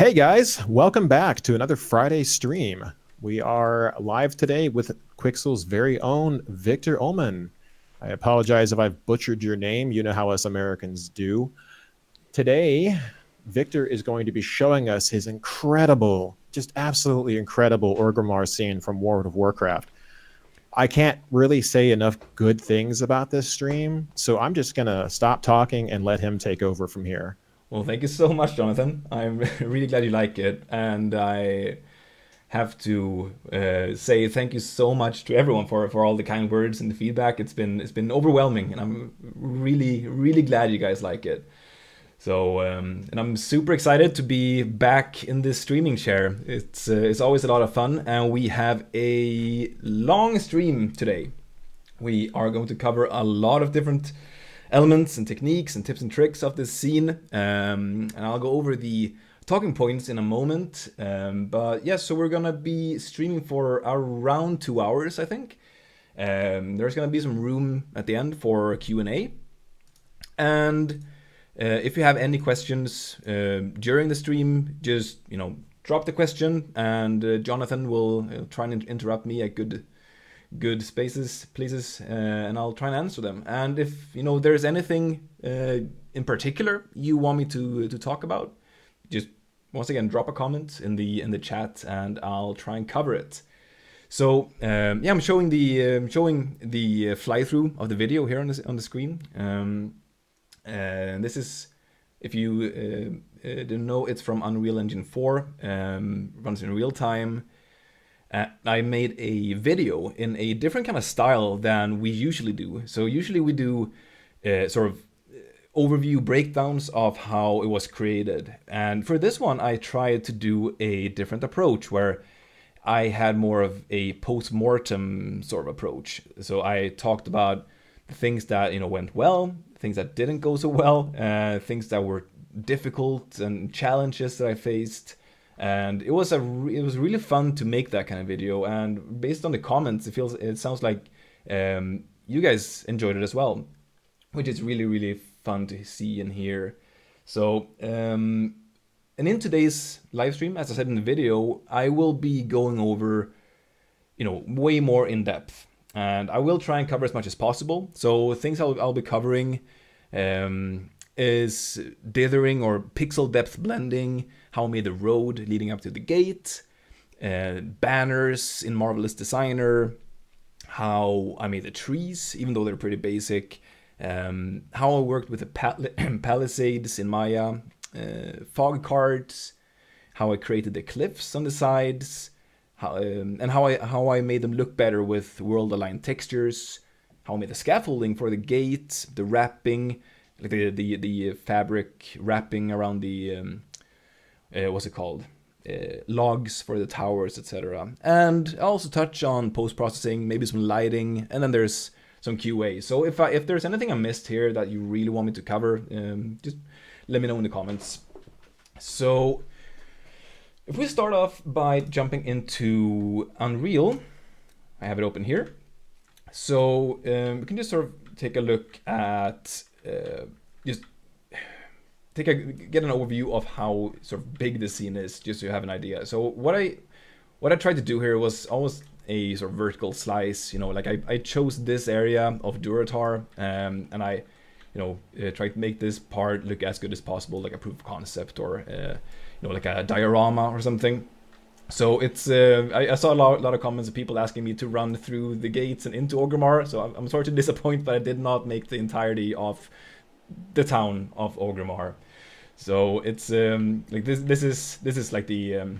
Hey guys, welcome back to another Friday stream. We are live today with Quixel's very own Wiktor Öhman. I apologize if I've butchered your name. You know how us Americans do. Today, Wiktor is going to be showing us his incredible, just absolutely incredible Orgrimmar scene from World of Warcraft. I can't really say enough good things about this stream, so I'm just going to stop talking and let him take over from here. Well, thank you so much, Jonathan. I'm really glad you like it, and I have to say thank you so much to everyone for all the kind words and the feedback. It's been overwhelming, and I'm really glad you guys like it. So, and I'm super excited to be back in this streaming chair. It's always a lot of fun, and we have a long stream today. We are going to cover a lot of different elements and techniques and tips and tricks of this scene, and I'll go over the talking points in a moment. But yes, so we're gonna be streaming for around 2 hours, I think. There's gonna be some room at the end for Q&A, and if you have any questions during the stream, just drop the question, and Jonathan will try and interrupt me at good spaces, places, and I'll try and answer them. And if there's anything in particular you want me to talk about, just once again drop a comment in the chat, and I'll try and cover it. So yeah, I'm showing the fly through of the video here on the screen. And this is, if you didn't know, it's from Unreal Engine 4. Runs in real time. I made a video in a different kind of style than we usually do. So usually we do sort of overview breakdowns of how it was created. And for this one, I tried to do a different approach where I had more of a post-mortem sort of approach. So I talked about the things that went well, things that didn't go so well, things that were difficult and challenges that I faced. And it was really fun to make that kind of video, and based on the comments, it sounds like you guys enjoyed it as well, which is really fun to see and hear. So and in today's live stream, as I said in the video, I will be going over way more in depth, and I will try and cover as much as possible. So things I'll be covering is dithering or pixel depth blending, how I made the road leading up to the gate, banners in Marvelous Designer, how I made the trees, even though they're pretty basic, how I worked with the Palisades in Maya, fog cards, how I created the cliffs on the sides, and how I made them look better with world-aligned textures, how I made the scaffolding for the gate, the wrapping, like the fabric wrapping around the what's it called, logs for the towers, etc. And I also touch on post-processing, maybe some lighting, and then there's some QA. So if there's anything I missed here that you really want me to cover, just let me know in the comments. So if we start off by jumping into Unreal, I have it open here. So we can just sort of take a look at just get an overview of how sort of big the scene is, just so you have an idea. So what I tried to do here was almost a sort of vertical slice. Like I chose this area of Duratar, and I tried to make this part look as good as possible, like a proof of concept or like a diorama or something. So it's I saw a lot of comments of people asking me to run through the gates and into Ogrimmar. So I'm sorry to disappoint, but I did not make the entirety of the town of Ogrimmar. So it's like this is like the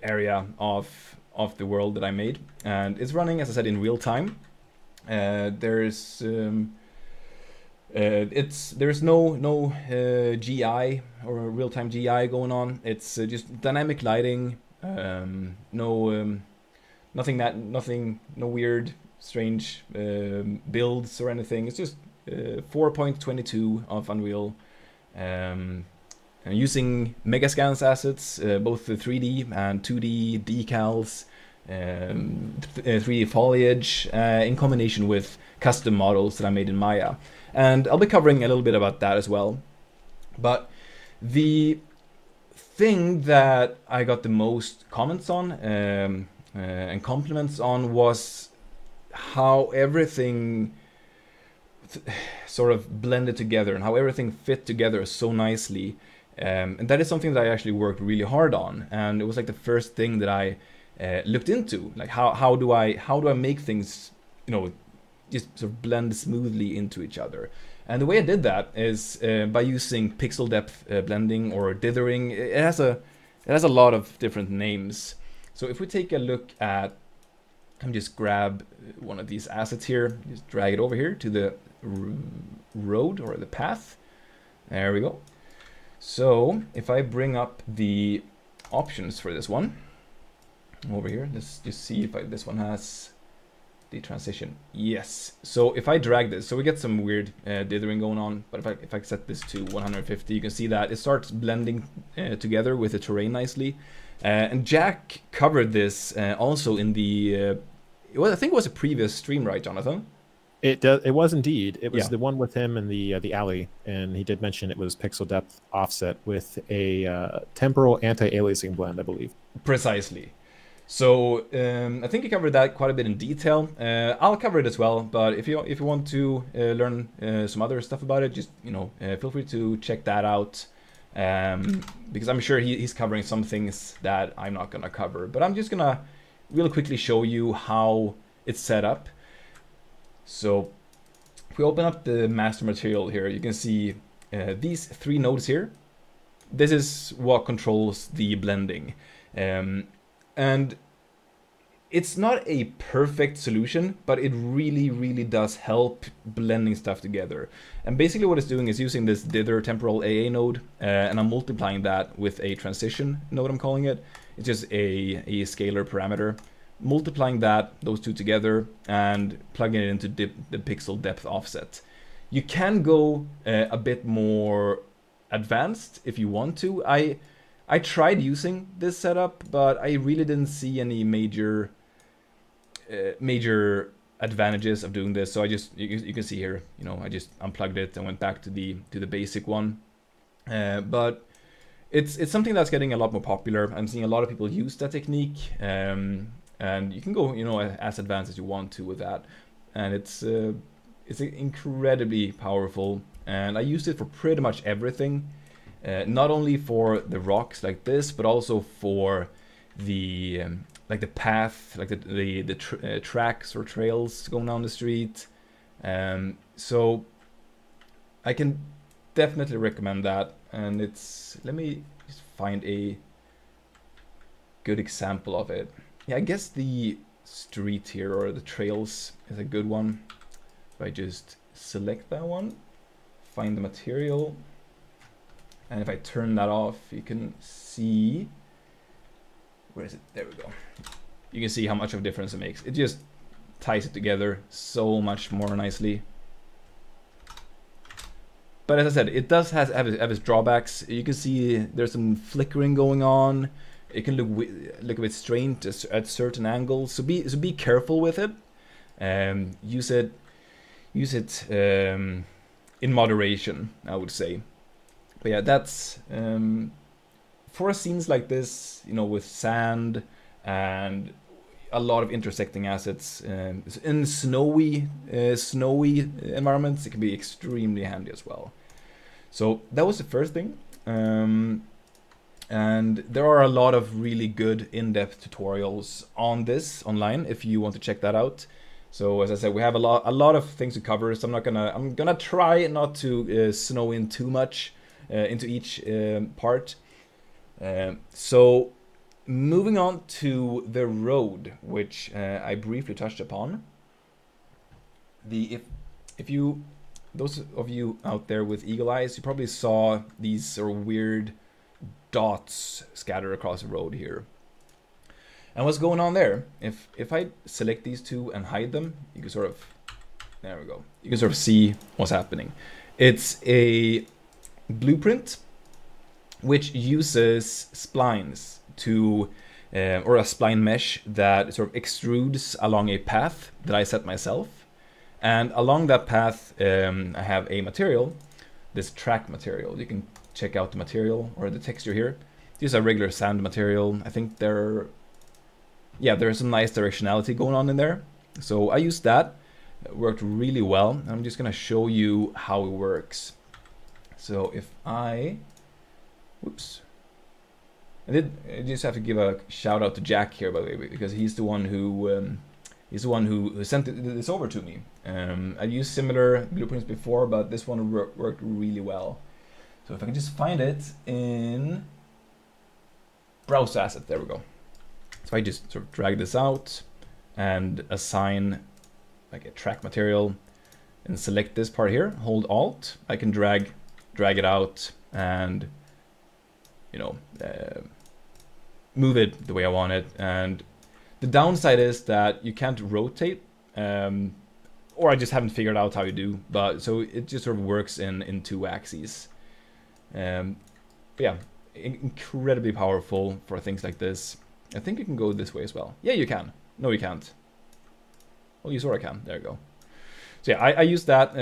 area of the world that I made, and it's running, as I said, in real time. There's no GI or real-time GI going on. It's just dynamic lighting. No weird, strange builds or anything. It's just 4.22 of Unreal. I'm using Megascans assets, both the 3D and 2D decals, 3D foliage, in combination with custom models that I made in Maya. And I'll be covering a little bit about that as well. But the thing that I got the most comments on and compliments on was how everything sort of blended together and how everything fit together so nicely. And that is something that I actually worked really hard on, and it was like the first thing that I looked into. Like how do I make things, just sort of blend smoothly into each other. And the way I did that is by using pixel depth blending or dithering. It has a lot of different names. So if we take a look at, let me just grab one of these assets here, just drag it over here to the road or the path. There we go. So if I bring up the options for this one over here, let's just see if this one has the transition. Yes. So if I drag this, so we get some weird dithering going on, but if I set this to 150, you can see that it starts blending together with the terrain nicely. And Jack covered this also in the, I think it was a previous stream, right, Jonathan? It was indeed. It was the one with him in the alley, and he did mention it was pixel depth offset with a temporal anti-aliasing blend, I believe. Precisely. So I think he covered that quite a bit in detail. I'll cover it as well, but if you want to learn some other stuff about it, just feel free to check that out, because I'm sure he's covering some things that I'm not gonna cover. But I'm just gonna really quickly show you how it's set up. So if we open up the master material here, you can see these 3 nodes here. This is what controls the blending. And it's not a perfect solution, but it really, really does help blending stuff together. And basically what it's doing is using this dither temporal AA node, and I'm multiplying that with a transition node, I'm calling it. It's just a scalar parameter. Multiplying those two together and plugging it into the pixel depth offset. You can go a bit more advanced if you want to. I tried using this setup, but I really didn't see any major advantages of doing this. So I just, you can see here, I just unplugged it and went back to the basic one. But it's something that's getting a lot more popular. I'm seeing a lot of people use that technique. And you can go, as advanced as you want to with that, and it's incredibly powerful. And I used it for pretty much everything, not only for the rocks like this, but also for the like the path, like the tracks or trails going down the street. So I can definitely recommend that. And let me just find a good example of it. Yeah, I guess the street here, or the trails, is a good one. If I just select that one, find the material, and if I turn that off, you can see, where is it? There we go. You can see how much of a difference it makes. It just ties it together so much more nicely. But as I said, it does have its drawbacks. You can see there's some flickering going on. It can look a bit strange at certain angles, so be careful with it. Use it in moderation, I would say. But yeah, that's for scenes like this, with sand and a lot of intersecting assets in snowy environments. It can be extremely handy as well. So that was the first thing. And there are a lot of really good in-depth tutorials on this online if you want to check that out. So as I said, we have a lot of things to cover. So I'm gonna try not to snow in too much into each part. So moving on to the road, which I briefly touched upon. Those of you out there with eagle eyes, you probably saw these sort of weird dots scattered across the road here. And what's going on there? If I select these two and hide them, you can sort of, there we go. You can sort of see what's happening. It's a blueprint which uses splines to, or a spline mesh that sort of extrudes along a path that I set myself. And along that path, I have a material, this track material. You can check out the material or the texture here. use a regular sand material. I think there's some nice directionality going on in there. So I used that. It worked really well. I'm just gonna show you how it works. So if whoops. I just have to give a shout out to Jack here, by the way, because he's the one who sent this over to me. I used similar blueprints before, but this one worked really well. So if I can just find it in browse asset, there we go. So I just sort of drag this out and assign like a track material and select this part here, hold Alt. I can drag it out and, you know, move it the way I want it. And the downside is that you can't rotate, or I just haven't figured out how you do, but so it just sort of works in 2 axes. But yeah, incredibly powerful for things like this. I think you can go this way as well. Yeah, you can. No, you can't. Well, you sort of can. There you go. So yeah, I use that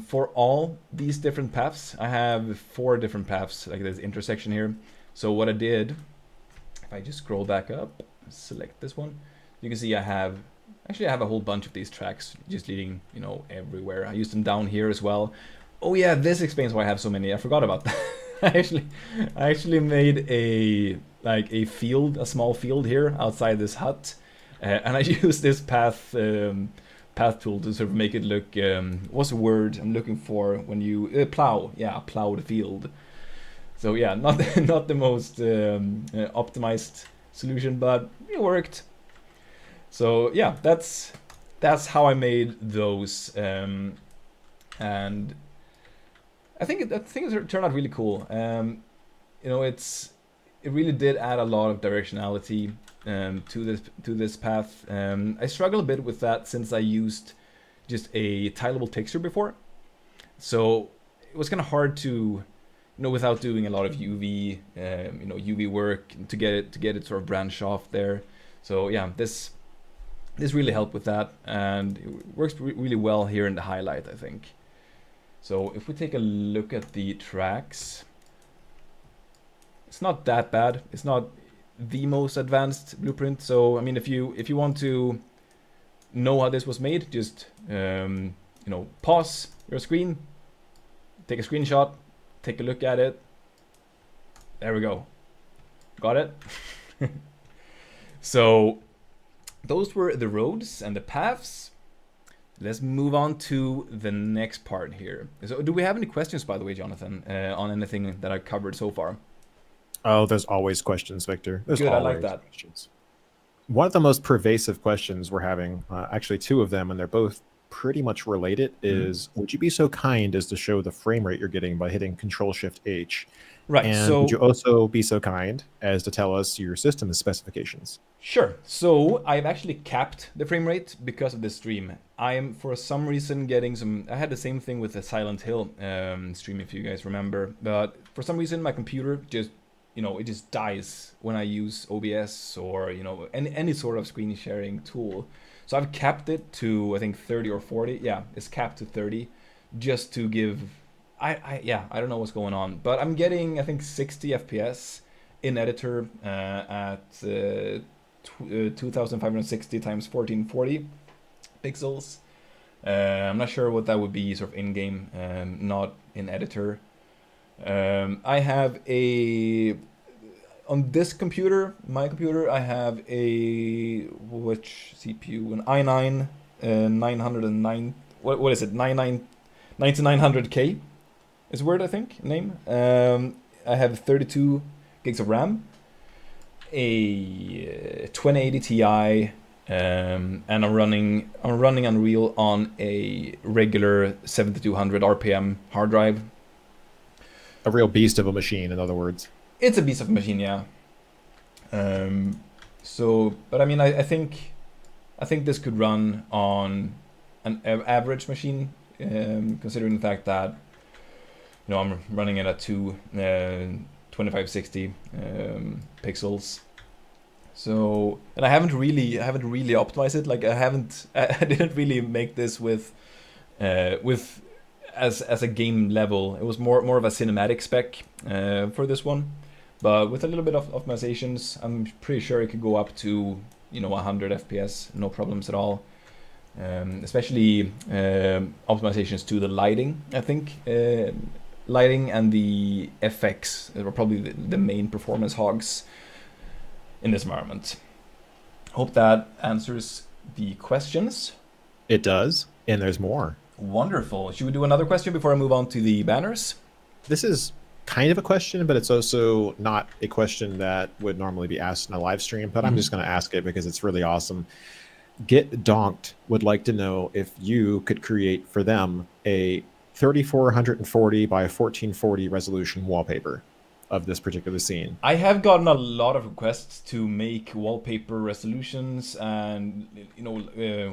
for all these different paths. I have 4 different paths, like this intersection here. So what I did, if I just scroll back up, select this one, you can see I have a whole bunch of these tracks just leading, you know, everywhere. I used them down here as well. Oh yeah, this explains why I have so many. I forgot about that. I actually made a small field here outside this hut, and I used this path tool to sort of make it look. What's the word I'm looking for when you plow? Yeah, plow the field. So yeah, not the most optimized solution, but it worked. So yeah, that's how I made those, and I think it turned out really cool. You know, it really did add a lot of directionality to this path. I struggle a bit with that since I used just a tileable texture before, so it was kind of hard to, you know, without doing a lot of UV, UV work to get it sort of branch off there. So yeah, this really helped with that, and it works really well here in the highlight, I think. So if we take a look at the tracks, it's not that bad. It's not the most advanced blueprint. So I mean, if you want to know how this was made, just you know, pause your screen, take a screenshot, take a look at it. There we go. Got it? So those were the roads and the paths. Let's move on to the next part here. So do we have any questions, by the way, Jonathan, on anything that I covered so far? Oh, there's always questions, Victor. There's Good, always I like that. questions. One of the most pervasive questions we're having, actually 2 of them, and they're both pretty much related, is would you be so kind as to show the frame rate you're getting by hitting Control-Shift-H? Right. And so would you also be so kind as to tell us your system specifications? Sure. So I've actually capped the frame rate because of this stream. I am, for some reason, getting some. I had the same thing with the Silent Hill stream, if you guys remember. But for some reason, my computer just, you know, it just dies when I use OBS or, you know, any sort of screen sharing tool. So I've capped it to, I think, 30 or 40. Yeah, it's capped to 30, just to give. I don't know what's going on, but I'm getting, I think, 60 FPS in editor at 2560 times 1440 pixels. I'm not sure what that would be sort of in game, not in editor. I have on this computer, my computer, I have which CPU? An i9 909. What is it? 9900K is word, I think, name. I have 32 gigs of RAM, a 2080 Ti, and I'm running Unreal on a regular 7200 RPM hard drive. A real beast of a machine, in other words. It's a beast of a machine, yeah. So, but I mean, I think this could run on an average machine, considering the fact that, you know, I'm running it at 2560 pixels. So, and I haven't really optimized it. Like I didn't really make this with as a game level. It was more of a cinematic spec for this one. But with a little bit of optimizations, I'm pretty sure it could go up to 100 FPS, no problems at all. Especially optimizations to the lighting, I think. Lighting and the FX are probably the main performance hogs in this environment. Hope that answers the questions. It does, and there's more. Wonderful. Should we do another question before I move on to the banners? This is kind of a question, but it's also not a question that would normally be asked in a live stream, but I'm just going to ask it because it's really awesome. Get Donked would like to know if you could create for them a 3440 by 1440 resolution wallpaper of this particular scene. I have gotten a lot of requests to make wallpaper resolutions and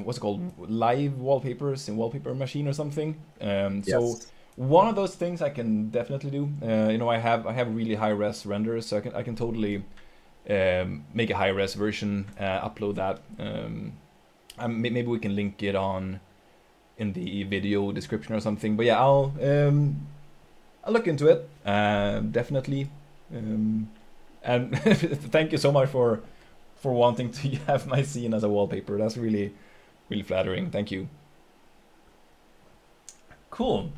what's it called, live wallpapers in Wallpaper Machine or something. So one of those things I can definitely do. I have really high res renders, so I can totally make a high res version, upload that. Maybe we can link it on in the video description or something. But yeah, I'll look into it, definitely. And thank you so much for wanting to have my scene as a wallpaper. That's really, really flattering. Thank you. Cool.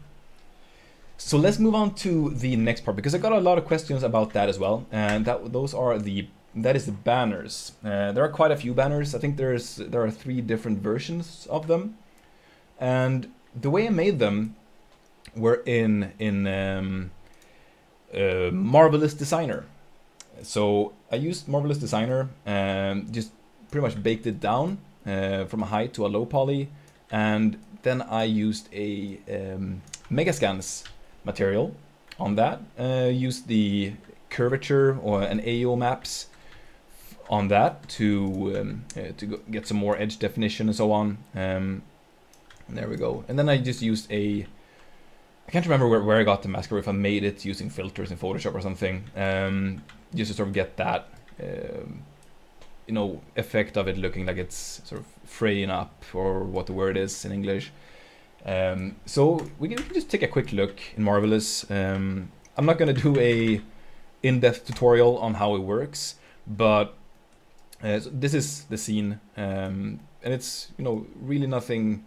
So let's move on to the next part, because I got a lot of questions about that as well, and that is the banners. There are quite a few banners. I think there are 3 different versions of them, and the way I made them were in Marvelous Designer. So I used Marvelous Designer and just pretty much baked it down from a high to a low poly, and then I used a Megascans material on that. Used the curvature or an AO maps on that to get some more edge definition and so on. There we go. And then I just used I can't remember where I got the mask, or if I made it using filters in Photoshop or something, just to sort of get that effect of it looking like it's sort of fraying up, or what the word is in English. So we can just take a quick look in Marvelous. I'm not going to do a in-depth tutorial on how it works, but so this is the scene, and it's really nothing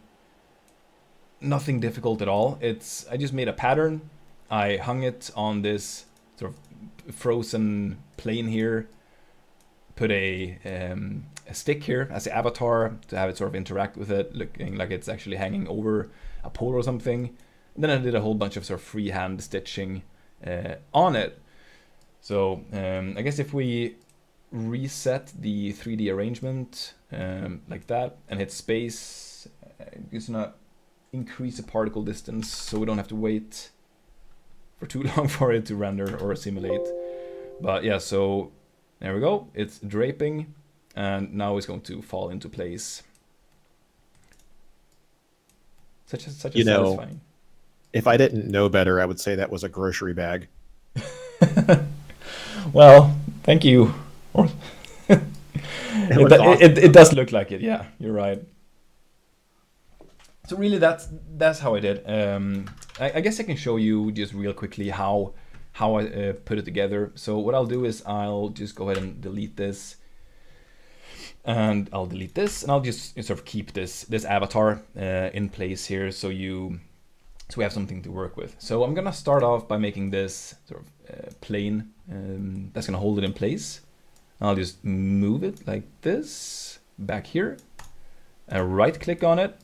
difficult at all. I just made a pattern, I hung it on this sort of frozen plane here, put a stick here as the avatar to have it sort of interact with it, looking like it's actually hanging over a pole or something. And then I did a whole bunch of sort of freehand stitching on it. So I guess if we reset the 3D arrangement like that and hit space, it's gonna increase the particle distance so we don't have to wait for too long for it to render or assimilate. But yeah, so there we go, it's draping, and now it's going to fall into place. Such a satisfying. If I didn't know better, I would say that was a grocery bag. Well, thank you. It does look like it. Yeah, you're right. So really, that's how I did. I guess I can show you just real quickly how I put it together. So what I'll do is I'll just go ahead and delete this, and I'll delete this, and I'll just sort of keep this avatar in place here, so we have something to work with. So I'm gonna start off by making this sort of plane that's gonna hold it in place. I'll just move it like this back here, and right click on it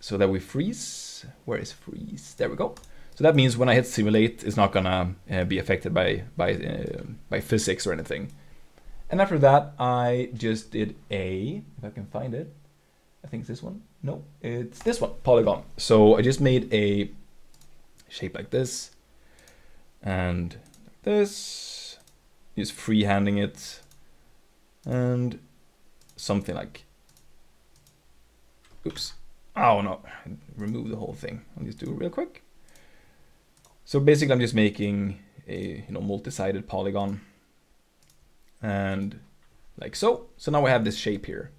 so that we freeze. Where is freeze? There we go. So that means when I hit simulate, it's not gonna be affected by physics or anything. And after that, I just did if I can find it, I think it's this one. No, it's this one, polygon. So I just made a shape like this and this, just freehanding it, and something like, oops, oh no, remove the whole thing. I'll just do it real quick. So basically I'm just making a multi-sided polygon, and like so. So now we have this shape here.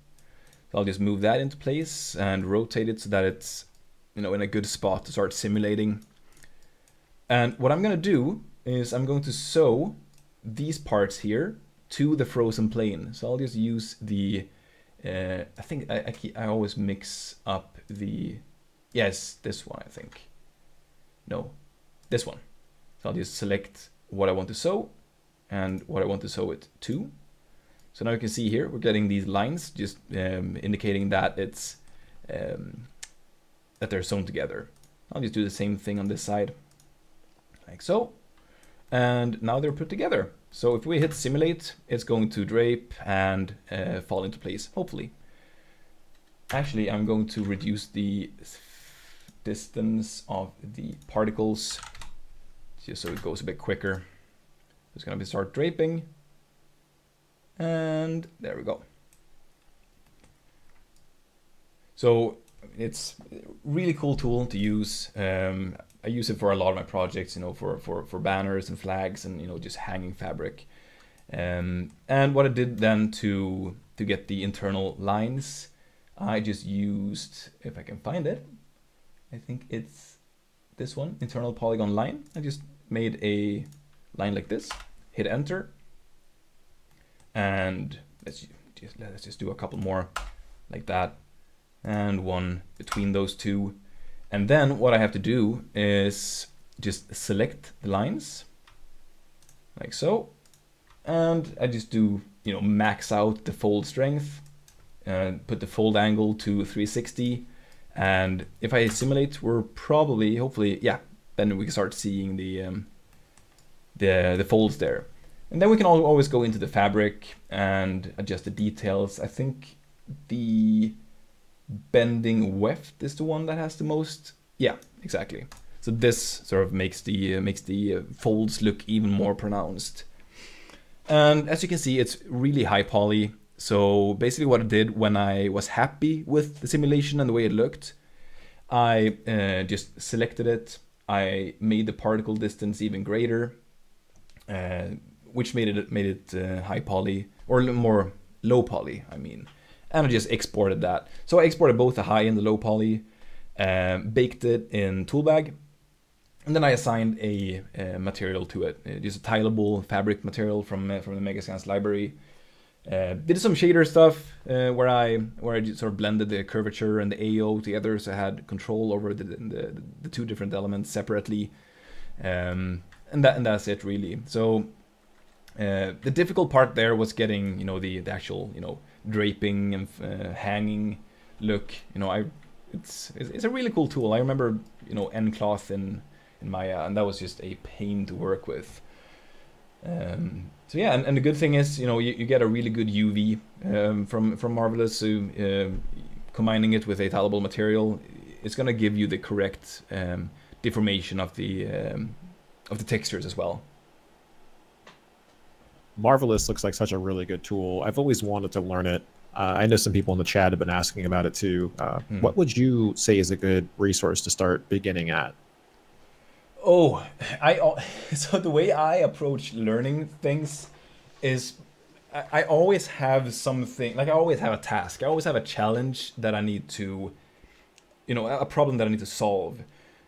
So I'll just move that into place and rotate it so that it's in a good spot to start simulating. And what I'm gonna do is I'm going to sew these parts here to the frozen plane. So I'll just use the, I think I always mix up the, yes, this one I think. No, this one. So I'll just select what I want to sew and what I want to sew it to. So now you can see here, we're getting these lines just indicating that it's, that they're sewn together. I'll just do the same thing on this side, like so. And now they're put together. So if we hit simulate, it's going to drape and fall into place, hopefully. Actually, I'm going to reduce the distance of the particles just so it goes a bit quicker. It's going to start draping. And there we go. So it's a really cool tool to use. I use it for a lot of my projects, you know, for banners and flags and, you know, just hanging fabric. And what I did then to get the internal lines, I just used, if I can find it, I think it's this one, internal polygon line. I just made a line like this, hit enter, and let's just do a couple more like that, and one between those two. And then what I have to do is just select the lines like so, and I just do, you know, max out the fold strength and put the fold angle to 360. And if I simulate, we're probably, hopefully, yeah, then we can start seeing the folds there. And then we can always go into the fabric and adjust the details. I think the bending weft is the one that has the most. Yeah, exactly. So this sort of makes the folds look even more pronounced. And as you can see, it's really high poly. So basically what I did when I was happy with the simulation and the way it looked, I just selected it. I made the particle distance even greater, which made it high poly, or more low poly, I mean. And I just exported that. So I exported both the high and the low poly, baked it in Toolbag, and then I assigned a material to it, just a tileable fabric material from the Megascans library. Did some shader stuff where I just sort of blended the curvature and the AO together, so I had control over the two different elements separately, and that's it really. So the difficult part there was getting, you know, the actual, you know, draping and hanging look. You know, it's a really cool tool. I remember, you know, N-cloth in Maya, and that was just a pain to work with. So yeah, and the good thing is, you know, you get a really good UV from Marvelous. So combining it with a tileable material, it's gonna give you the correct deformation of the textures as well. Marvelous looks like such a really good tool. I've always wanted to learn it. I know some people in the chat have been asking about it too. What would you say is a good resource to start beginning at? Oh, so the way I approach learning things is I always have something, like I always have a task. I always have a challenge that I need to, you know, a problem that I need to solve.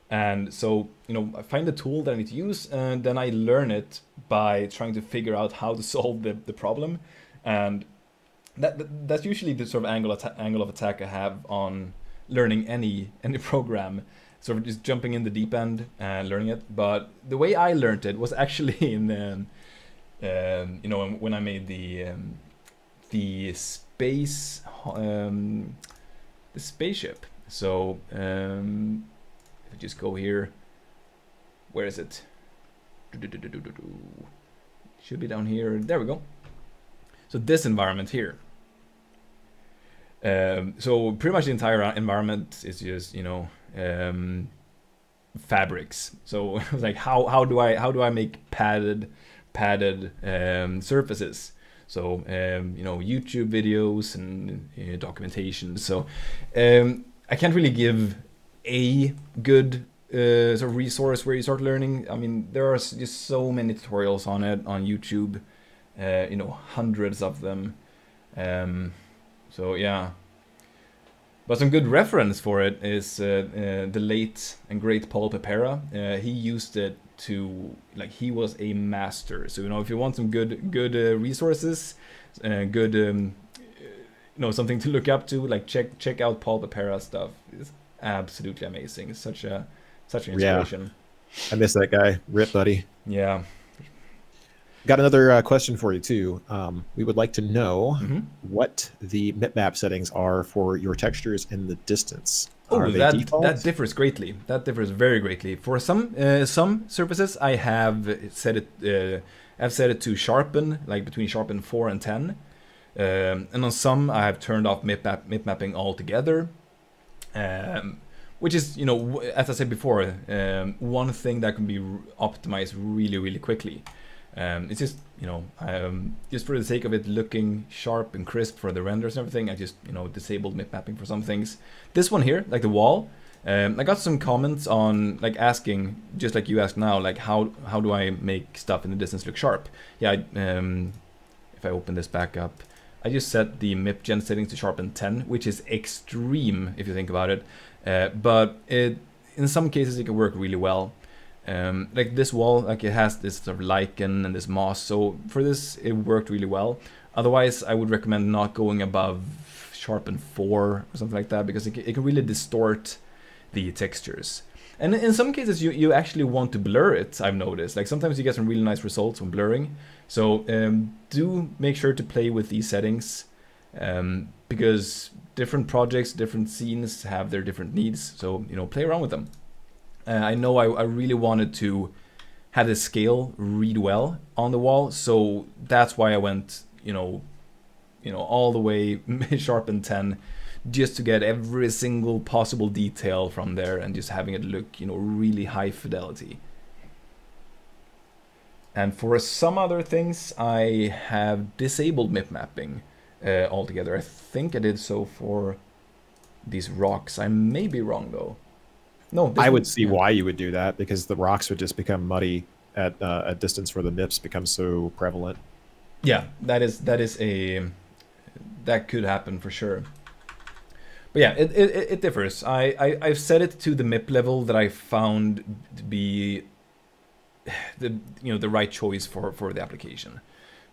And so, you know, I find the tool that I need to use, and then I learn it by trying to figure out how to solve the problem. And that's usually the sort of angle of attack I have on learning any program. Sort of just jumping in the deep end and learning it. But the way I learned it was actually in you know, when I made the spaceship. So if I just go here, where is it? Should be down here. There we go. So this environment here. So pretty much the entire environment is just, you know, fabrics. So like how do I make padded surfaces? So you know, YouTube videos and documentation. So I can't really give a good sort of resource where you start learning. I mean, there are just so many tutorials on it on YouTube. You know, hundreds of them. So yeah. But some good reference for it is the late and great Paul Pepera. He used it to, like, he was a master. So, you know, if you want some good resources, good, something to look up to, like check out Paul Pepera stuff. It's absolutely amazing. It's such an inspiration. Yeah. I miss that guy. Rip, buddy. Yeah. Got another question for you too. We would like to know Mm-hmm. what the map settings are for your textures in the distance. Oh, Are they that default? differs greatly. That differs very greatly. For some surfaces, I have set it. I've set it to sharpen, like between sharpen 4 and 10. And on some, I have turned off mip mapping altogether. Which is, you know, as I said before, one thing that can be optimized really quickly. It's just, you know, just for the sake of it looking sharp and crisp for the renders and everything, I just, you know, disabled mip mapping for some things. This one here, like the wall, I got some comments on, like, asking, just like you asked now, like how do I make stuff in the distance look sharp? Yeah, if I open this back up, I just set the mip gen settings to sharpen 10, which is extreme if you think about it. But in some cases it can work really well. Like this wall, like it has this sort of lichen and this moss, so for this it worked really well. Otherwise, I would recommend not going above sharpen 4 or something like that, because it can really distort the textures. And in some cases you actually want to blur it, I've noticed. Like sometimes you get some really nice results from blurring. So do make sure to play with these settings, because different projects, different scenes have their different needs. So, you know, play around with them. I know I really wanted to have the scale read well on the wall, so that's why I went, you know, all the way sharpen 10, just to get every single possible detail from there and just having it look, you know, really high fidelity. And for some other things, I have disabled mip mapping altogether. I think I did so for these rocks. I may be wrong though. No, I would see why you would do that, because the rocks would just become muddy at a distance where the nips become so prevalent. Yeah, that could happen for sure. But yeah, it differs. I've set it to the MIP level that I found to be the right choice for the application.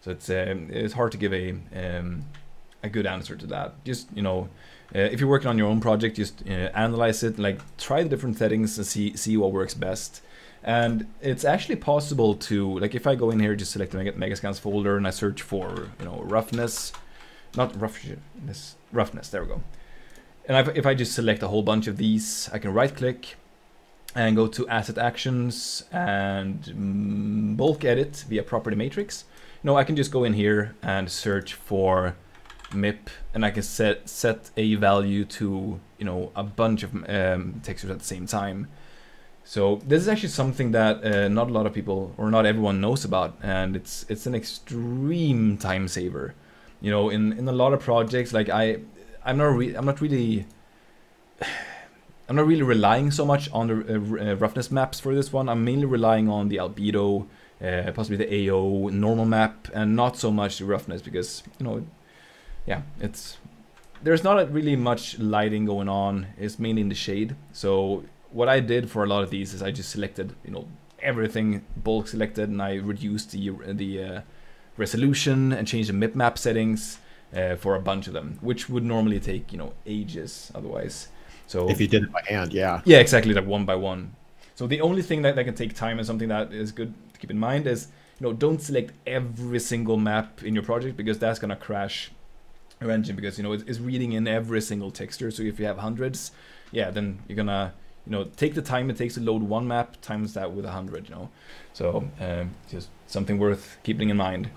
So it's hard to give a good answer to that. Just, if you're working on your own project, just analyze it, like try the different settings and see what works best. And it's actually possible to, like, if I go in here, just select the Megascans folder and I search for roughness, roughness, there we go. And if I just select a whole bunch of these, I can right click and go to asset actions and bulk edit via property matrix. I can just go in here and search for MIP, and I can set a value to a bunch of textures at the same time. So this is actually something that not a lot of people, or not everyone, knows about, and it's an extreme time saver. In a lot of projects, like I'm not really relying so much on the roughness maps for this one. I'm mainly relying on the albedo, possibly the AO normal map, and not so much the roughness, because there's not really much lighting going on. It's mainly in the shade. So what I did for a lot of these is I just selected everything bulk selected, and I reduced the resolution and changed the MIP map settings for a bunch of them, which would normally take ages otherwise. So if you did it by hand, yeah, exactly, like one by one. So the only thing that can take time, and something that is good to keep in mind, is don't select every single map in your project, because that's gonna crash your engine, because it's reading in every single texture. So if you have hundreds, then you're gonna take the time it takes to load one map, times that with 100. So just something worth keeping in mind.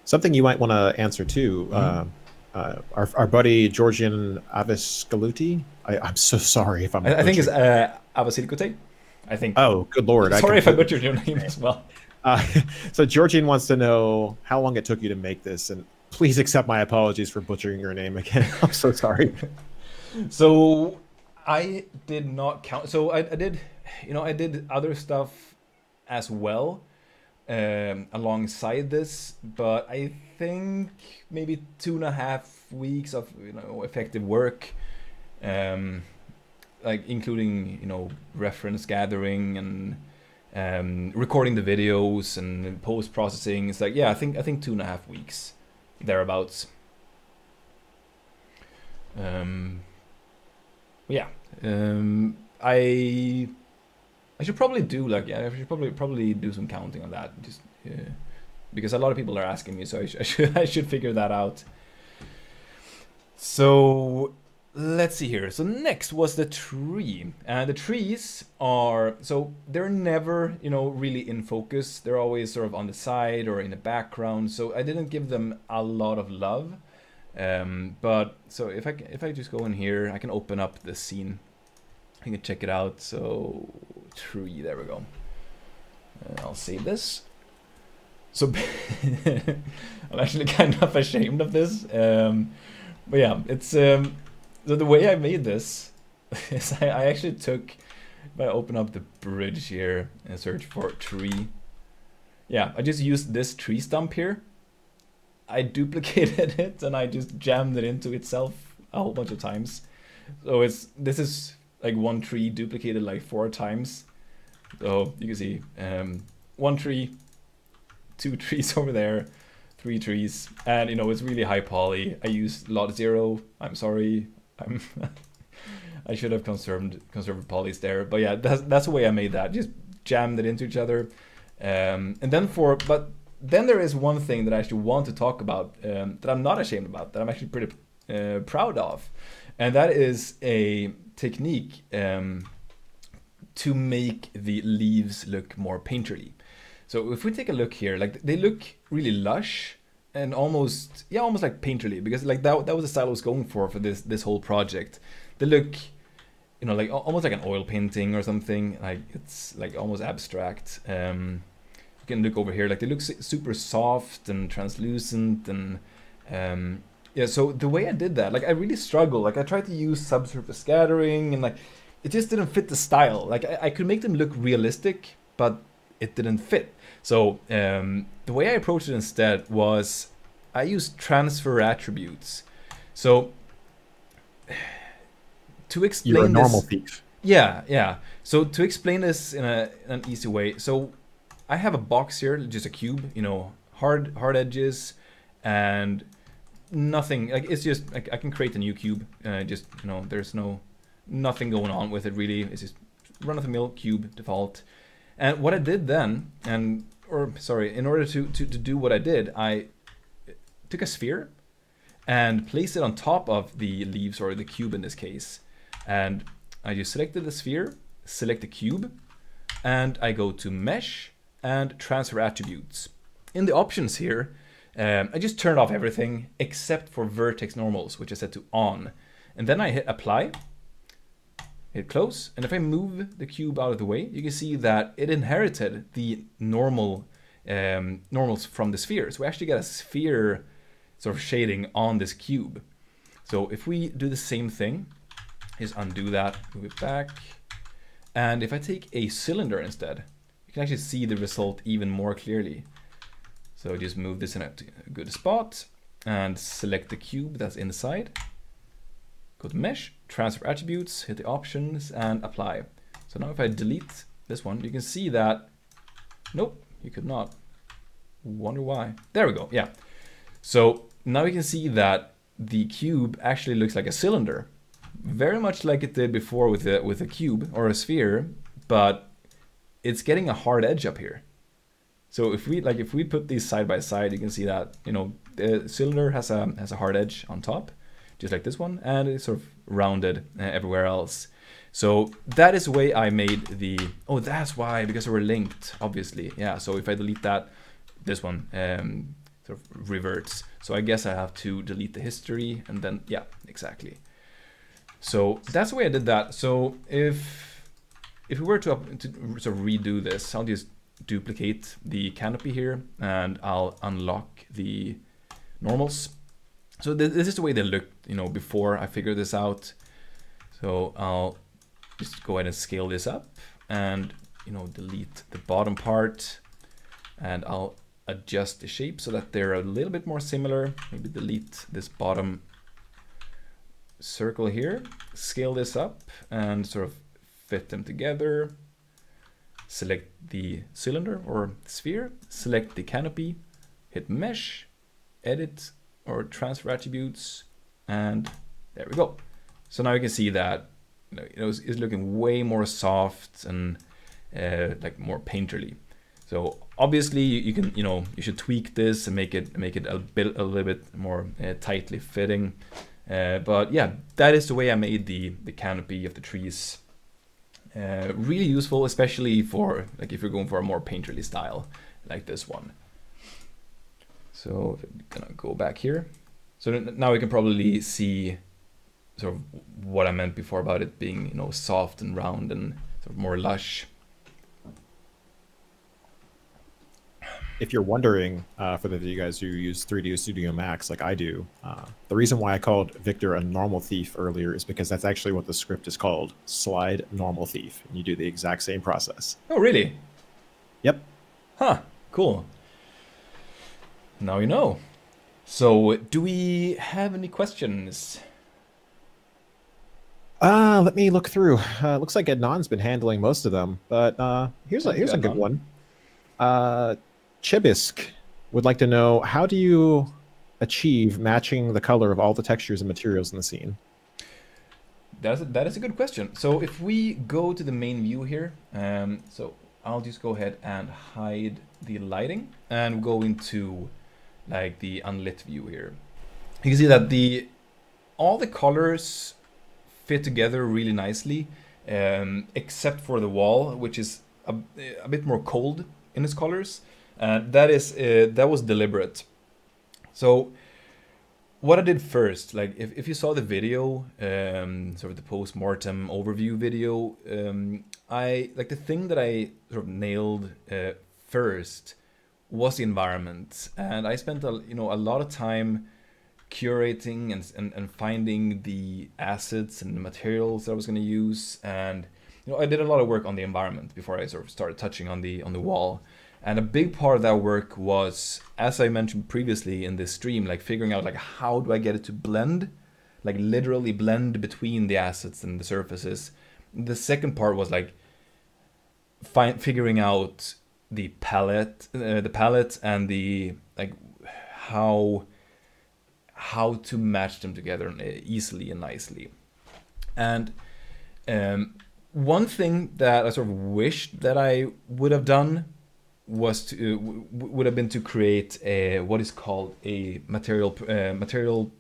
Something you might want to answer too. Our buddy Georgian Avascaluti. I'm so sorry if I'm. I think it's Avascaluti. I think. Oh, good lord! Sorry if I butchered your name as well. So Georgian wants to know how long it took you to make this, and please accept my apologies for butchering your name again. I'm so sorry. So I did not count. So I did, I did other stuff as well alongside this, but I think maybe 2.5 weeks of effective work. like including, you know, reference gathering and recording the videos and post processing. It's like, yeah, I think 2.5 weeks thereabouts. Yeah, I should probably do like, yeah, I should probably do some counting on that, just because a lot of people are asking me, so I should figure that out. So let's see here. So next was the tree, and the trees are, so they're never, you know, really in focus. They're always sort of on the side or in the background. So I didn't give them a lot of love. But so if I just go in here, I can open up the scene. You can check it out. So tree, there we go. I'll save this. So I'm actually kind of ashamed of this. But yeah, it's so the way I made this is I actually took, if I open up the bridge here and search for tree, yeah, I just used this tree stump here. I duplicated it and I just jammed it into itself a whole bunch of times. So this is like one tree duplicated like 4 times. So you can see 1 tree, 2 trees over there, 3 trees, and you know, it's really high poly. I used lot 0. I'm sorry. I should have conserved polys there, but yeah, that's the way I made that. Just jammed it into each other, and then but then there is one thing that I actually want to talk about, that I'm not ashamed about, that I'm actually pretty proud of, and that is a technique to make the leaves look more painterly. So if we take a look here, like they look really lush and almost like painterly, because like that was the style I was going for this whole project. They look, you know, like almost like an oil painting or something. Like it's like almost abstract. You can look over here, like they look super soft and translucent, and yeah. So the way I did that, like I really struggled. Like I tried to use subsurface scattering, and like it just didn't fit the style. Like I could make them look realistic, but it didn't fit. So the way I approached it instead was I used transfer attributes. So to explain You're a normal this, thief. yeah. So to explain this in an easy way, so I have a box here, just a cube, you know, hard edges, and nothing. Like it's just like I can create a new cube. Just, you know, there's nothing going on with it really. It's just run of the mill cube default. And what I did then, in order to do what I did, I took a sphere and placed it on top of the leaves, or the cube in this case. And I just selected the sphere, select the cube, and I go to mesh and transfer attributes. In the options here, I just turned off everything except for vertex normals, which I set to on. And then I hit apply, hit close, and if I move the cube out of the way, you can see that it inherited the normals from the sphere. So we actually get a sphere sort of shading on this cube. So if we do the same thing, just undo that, move it back, and if I take a cylinder instead, you can actually see the result even more clearly. So just move this in a good spot and select the cube that's inside. Go to mesh, transfer attributes, hit the options, and apply. So now if I delete this one, you can see that, nope, you could not. Wonder why. There we go, yeah. So now you can see that the cube actually looks like a cylinder. Very much like it did before with a cube or a sphere, but it's getting a hard edge up here. So if we put these side by side, you can see that, you know, the cylinder has a hard edge on top, just like this one, and it's sort of rounded everywhere else. So that is the way I made the, oh, that's why, because they were linked, obviously. Yeah, so if I delete that, this one sort of reverts. So I guess I have to delete the history, and then, yeah, exactly. So that's the way I did that. So if we were to sort of redo this, I'll just duplicate the canopy here, and I'll unlock the normals. So this is the way they looked, you know, before I figured this out. So I'll just go ahead and scale this up, and, you know, delete the bottom part, and I'll adjust the shape so that they're a little bit more similar. Maybe delete this bottom circle here, scale this up and sort of fit them together. Select the cylinder or sphere, select the canopy, hit mesh, edit or transfer attributes, and there we go. So now you can see that it's looking way more soft and like more painterly. So obviously you can, you should tweak this and make it a little bit more tightly fitting. But yeah, that is the way I made the canopy of the trees. Really useful, especially for like if you're going for a more painterly style like this one. So I'm gonna go back here. So now we can probably see sort of what I meant before about it being, soft and round and sort of more lush. If you're wondering, for the you guys who use 3D Studio Max like I do, the reason why I called Victor a normal thief earlier is because that's actually what the script is called, slide normal thief. And you do the exact same process. Oh, really? Yep. Huh, cool. Now you know. So, do we have any questions? Let me look through. Looks like Adnan's been handling most of them, but here's a good one. Chibisk would like to know, how do you achieve matching the color of all the textures and materials in the scene? That is a good question. So if we go to the main view here, so I'll just go ahead and hide the lighting and go into like the unlit view here. You can see that all the colors fit together really nicely, except for the wall, which is a bit more cold in its colors. That was deliberate. So what I did first, like if you saw the video, sort of the post-mortem overview video, the thing that I sort of nailed first was the environment, and I spent a lot of time curating and finding the assets and the materials that I was going to use, and I did a lot of work on the environment before I sort of started touching on the wall. And a big part of that work was, as I mentioned previously in this stream, like figuring out like how do I get it to blend, like literally blend between the assets and the surfaces. The second part was like figuring out the palette and the like how to match them together easily and nicely. And one thing that I sort of wished that I would have done would have been to create what is called a material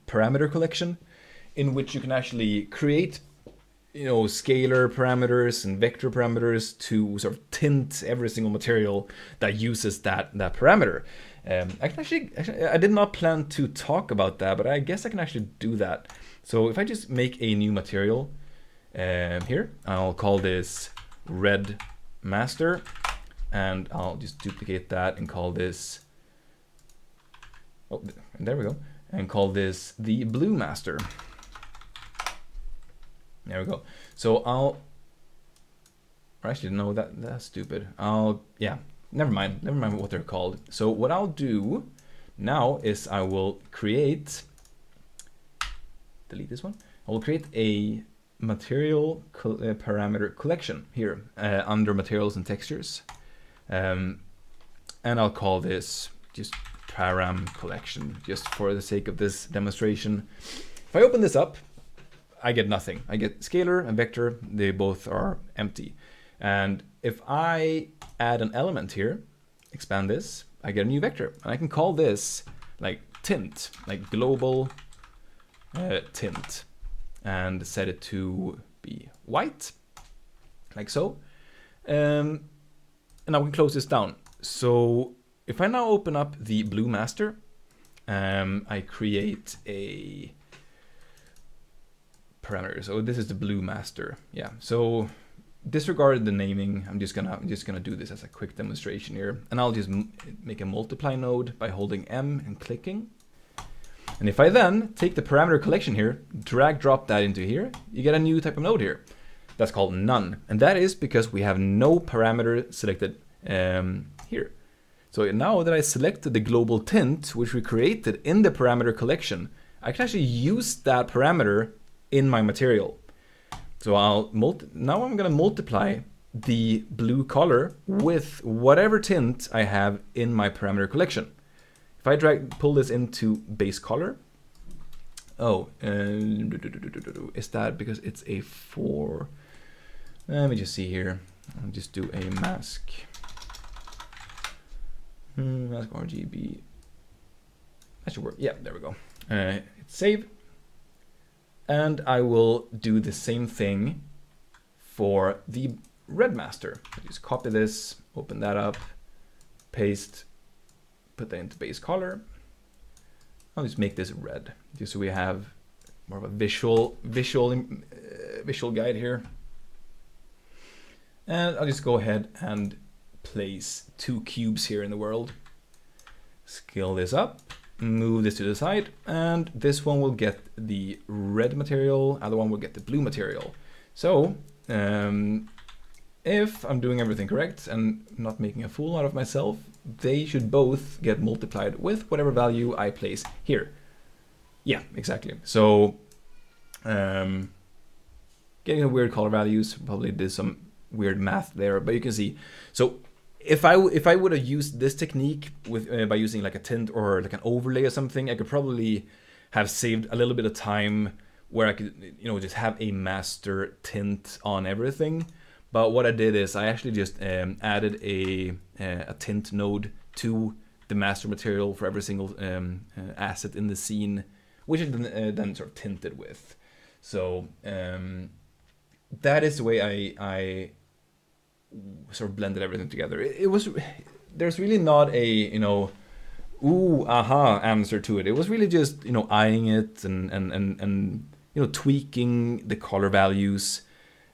parameter collection, in which you can actually create scalar parameters and vector parameters to sort of tint every single material that uses that parameter. I did not plan to talk about that, but I guess I can actually do that. So if I just make a new material here, I'll call this red master. And I'll just duplicate that and call this, there we go, and call this the blue master. There we go. So actually, no, that's stupid. Never mind what they're called. So what I'll do now is I will delete this one. I will create a material parameter collection here under materials and textures. And I'll call this just param collection, just for the sake of this demonstration. If I open this up, I get nothing. I get scalar and vector, they both are empty. And if I add an element here, expand this, I get a new vector. And I can call this like tint, like global tint, and set it to be white, like so. And now we can close this down. So if I now open up the blue master, I create a parameter. So this is the blue master. Yeah. So disregard the naming. I'm just gonna do this as a quick demonstration here, and I'll just make a multiply node by holding M and clicking. And if I then take the parameter collection here, drag drop that into here, you get a new type of node here. That's called none, and that is because we have no parameter selected here. So now that I selected the global tint, which we created in the parameter collection, I can actually use that parameter in my material. So now I'm going to multiply the blue color with whatever tint I have in my parameter collection. If I pull this into base color, is that because it's a 4? Let me just see here. I'll just do a mask. Mask RGB. That should work. Yeah, there we go. Hit save. And I will do the same thing for the red master. Just copy this, open that up, paste, put that into base color. I'll just make this red, just so we have more of a visual guide here. And I'll just go ahead and place 2 cubes here in the world. Scale this up, move this to the side, and this one will get the red material, other one will get the blue material. So, if I'm doing everything correct and not making a fool out of myself, they should both get multiplied with whatever value I place here. Yeah, exactly. So, getting the weird color values, probably did some weird math there, but you can see. So, if I would have used this technique with by using like a tint or like an overlay or something, I could probably have saved a little bit of time where I could, just have a master tint on everything. But what I did is I actually just added a tint node to the master material for every single asset in the scene, which is then sort of tinted with. So that is the way I sort of blended everything together. There's really not a ooh aha answer to it. It was really just eyeing it and tweaking the color values.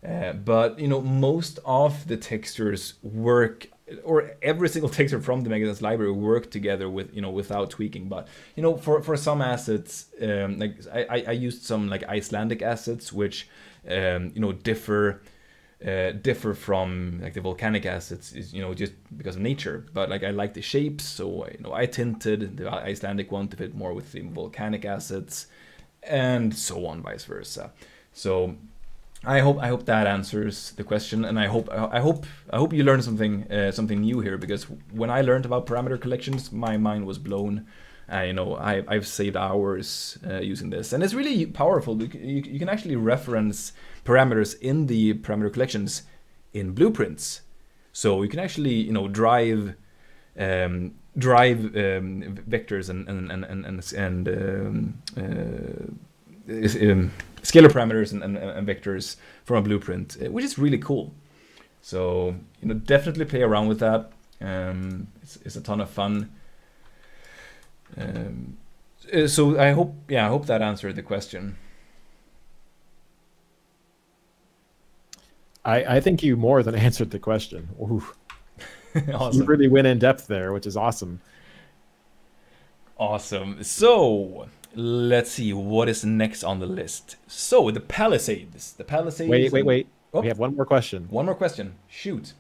But most of the textures work, or every single texture from the Megadeth library work together with without tweaking. But for some assets, like I used some like Icelandic assets which differ from like the volcanic assets, is just because of nature. But like I like the shapes, so I tinted the Icelandic one to fit more with the volcanic assets, and so on, vice versa. So I hope that answers the question, and I hope you learned something new here, because when I learned about parameter collections, my mind was blown. I've saved hours using this, and it's really powerful. You can actually reference parameters in the parameter collections in blueprints, so you can actually drive vectors and scalar parameters and vectors from a blueprint, which is really cool. So definitely play around with that. It's a ton of fun. So I hope that answered the question. I think you more than answered the question. Ooh. Awesome. You really went in depth there, which is awesome. Awesome. So let's see what is next on the list. So the Palisades. Wait. Oh. We have one more question. One more question. Shoot.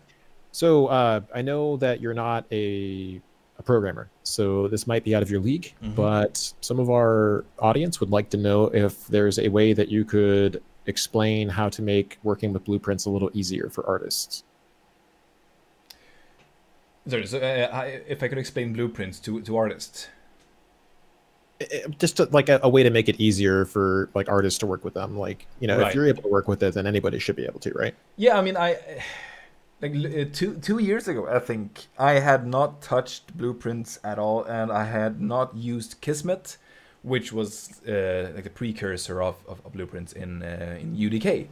So I know that you're not a programmer, so this might be out of your league, but some of our audience would like to know if there's a way that you could explain how to make working with blueprints a little easier for artists. Sorry, so if I could explain blueprints to artists. Just like a way to make it easier for like artists to work with them. Like, Right. If you're able to work with it, then anybody should be able to, right? Yeah, I mean, like 2 years ago, I think I had not touched blueprints at all, and I had not used Kismet, which was like the precursor of blueprints in UDK.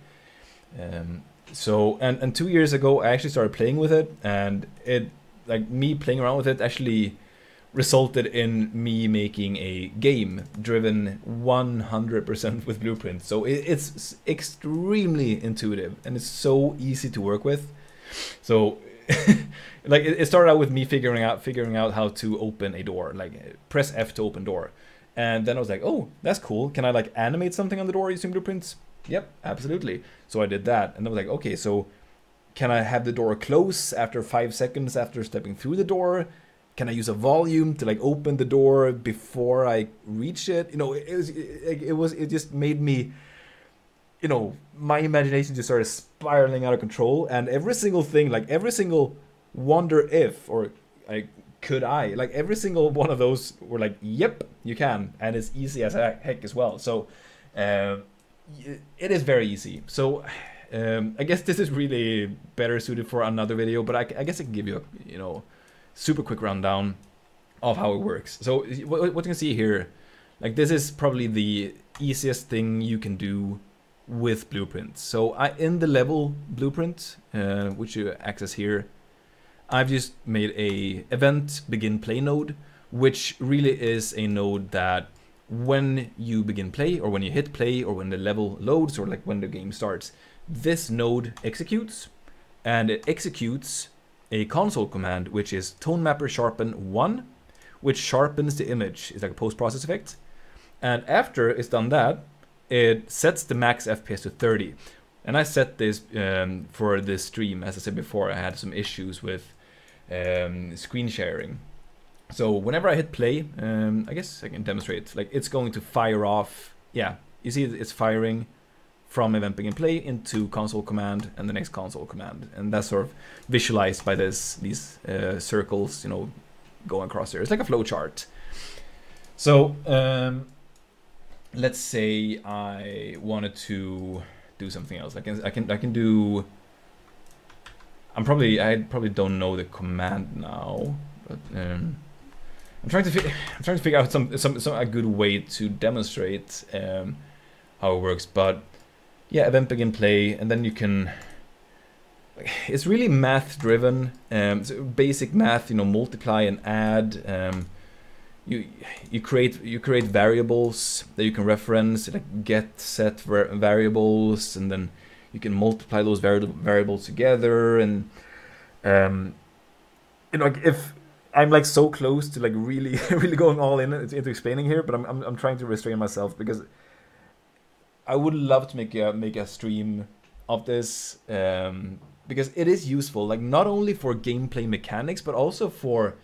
So 2 years ago, I actually started playing with it, and me playing around with it actually resulted in me making a game driven 100% with blueprints. So it's extremely intuitive, and it's so easy to work with. So like it started out with me figuring out how to open a door, like press F to open door. And then I was like, oh, that's cool. Can I like animate something on the door using blueprints? Yep, absolutely. So I did that, and I was like, okay, so can I have the door close after 5 seconds after stepping through the door? Can I use a volume to like open the door before I reach it? It just made me my imagination just started spiraling out of control, and every single thing, like every single wonder if, or like could I, like every single one of those were like, yep, you can, and it's easy as heck as well. So um, it is very easy. So I guess this is really better suited for another video, but I guess I can give you a super quick rundown of how it works. So what you can see here, like this is probably the easiest thing you can do with blueprints. So in the level blueprint, which you access here, I've just made a event begin play node, which really is a node that when you begin play, or when you hit play, or when the level loads, or like when the game starts, this node executes, and it executes a console command, which is tone mapper sharpen 1, which sharpens the image. It's like a post-process effect. And after it's done that, it sets the max FPS to 30. And I set this for this stream. As I said before, I had some issues with screen sharing. So whenever I hit play, I guess I can demonstrate. Like it's going to fire off. Yeah, you see it's firing from event begin play into console command and the next console command, and that's sort of visualized by these circles, going across there. It's like a flow chart. So let's say I wanted to do something else. I can do. I probably don't know the command now, but I'm trying to figure out some a good way to demonstrate how it works. But yeah, event begin play, and then you can. It's really math driven. So basic math, multiply and add. You create variables that you can reference, like get set variables, and then you can multiply those variables together. And like if I'm like so close to like really really going all in into explaining here, but I'm trying to restrain myself because I would love to make a stream of this, because it is useful, like not only for gameplay mechanics, but also for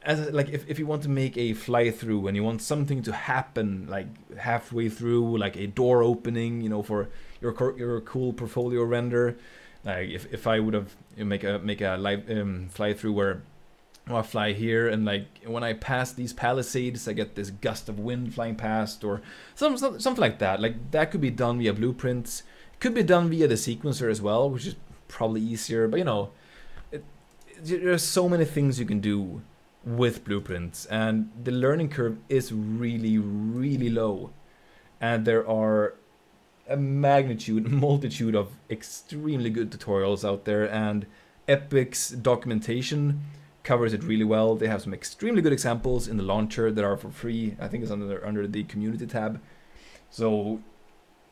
like if you want to make a fly through and you want something to happen like halfway through, like a door opening, for your cool portfolio render. Like if I would have make a live fly through where I fly here, and like when I pass these Palisades, I get this gust of wind flying past, or something like that. Like that could be done via blueprints. It could be done via the sequencer as well, which is probably easier. But there's so many things you can do with blueprints, and the learning curve is really, really low. And there are a multitude of extremely good tutorials out there, and Epic's documentation covers it really well. They have some extremely good examples in the launcher that are for free. I think it's under the community tab. So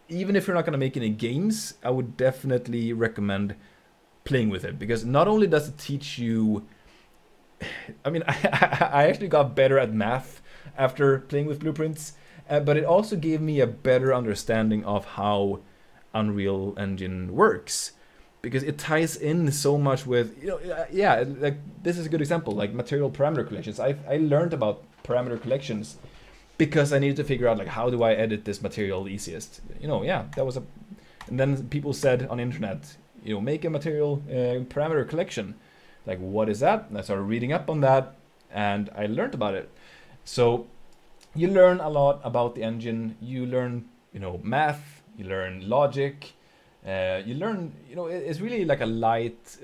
even if you're not going to make any games, I would definitely recommend playing with it, because not only does it teach you, I mean, I actually got better at math after playing with blueprints, but it also gave me a better understanding of how Unreal Engine works, because it ties in so much with, yeah, like this is a good example, like material parameter collections. I learned about parameter collections because I needed to figure out like how do I edit this material the easiest. Yeah, that was and then people said on the internet, make a material parameter collection. Like, what is that? And I started reading up on that, and I learned about it. So you learn a lot about the engine. You learn, math. You learn logic. You learn, it's really like a light,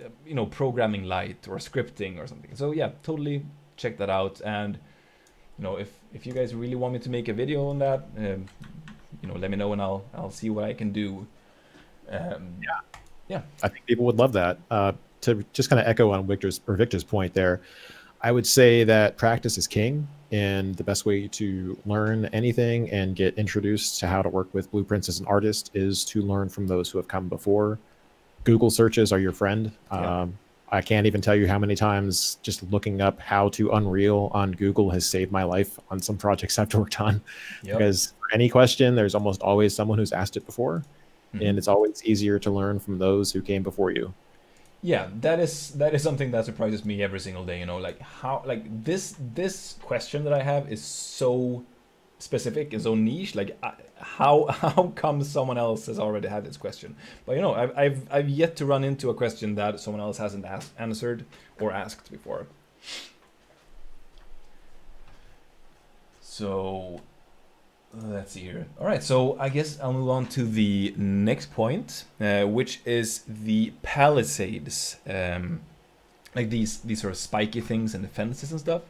programming light or scripting or something. So yeah, totally check that out. And if you guys really want me to make a video on that, let me know and I'll see what I can do. Yeah, I think people would love that. To just kind of echo on Victor's point there, I would say that practice is king, and the best way to learn anything and get introduced to how to work with blueprints as an artist is to learn from those who have come before. Google searches are your friend. Yeah. I can't even tell you how many times just looking up how to Unreal on Google has saved my life on some projects I've worked on. Yep. Because for any question, there's almost always someone who's asked it before, and it's always easier to learn from those who came before you. Yeah, that is something that surprises me every single day. Like how, like this question that I have is so specific and so niche. Like, how come someone else has already had this question? But you know, I've yet to run into a question that someone else hasn't answered or asked before. So let's see here. All right, so I guess I'll move on to the next point, which is the Palisades, like these sort of spiky things and the fences and stuff.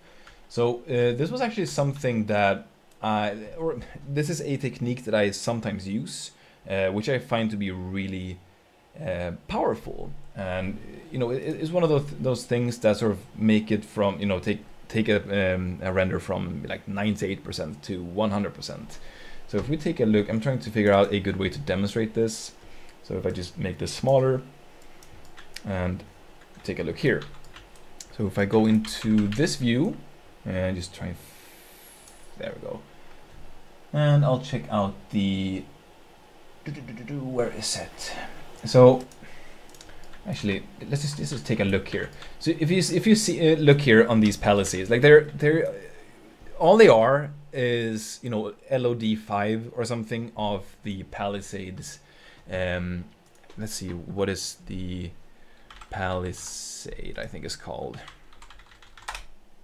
So this was actually something that this is a technique that I sometimes use, which I find to be really powerful. And you know, it's one of those things that sort of make it from, you know, take a render from like 98% to 100%. So if we take a look, I'm trying to figure out a good way to demonstrate this. So if I just make this smaller and take a look here. So if I go into this view and just try, there we go. And I'll check out the, where is it? So actually, let's just take a look here. So if you see look here on these Palisades, like they're all they are is, you know, LOD5 or something of the Palisades. Let's see, what is the Palisade, I think it's called.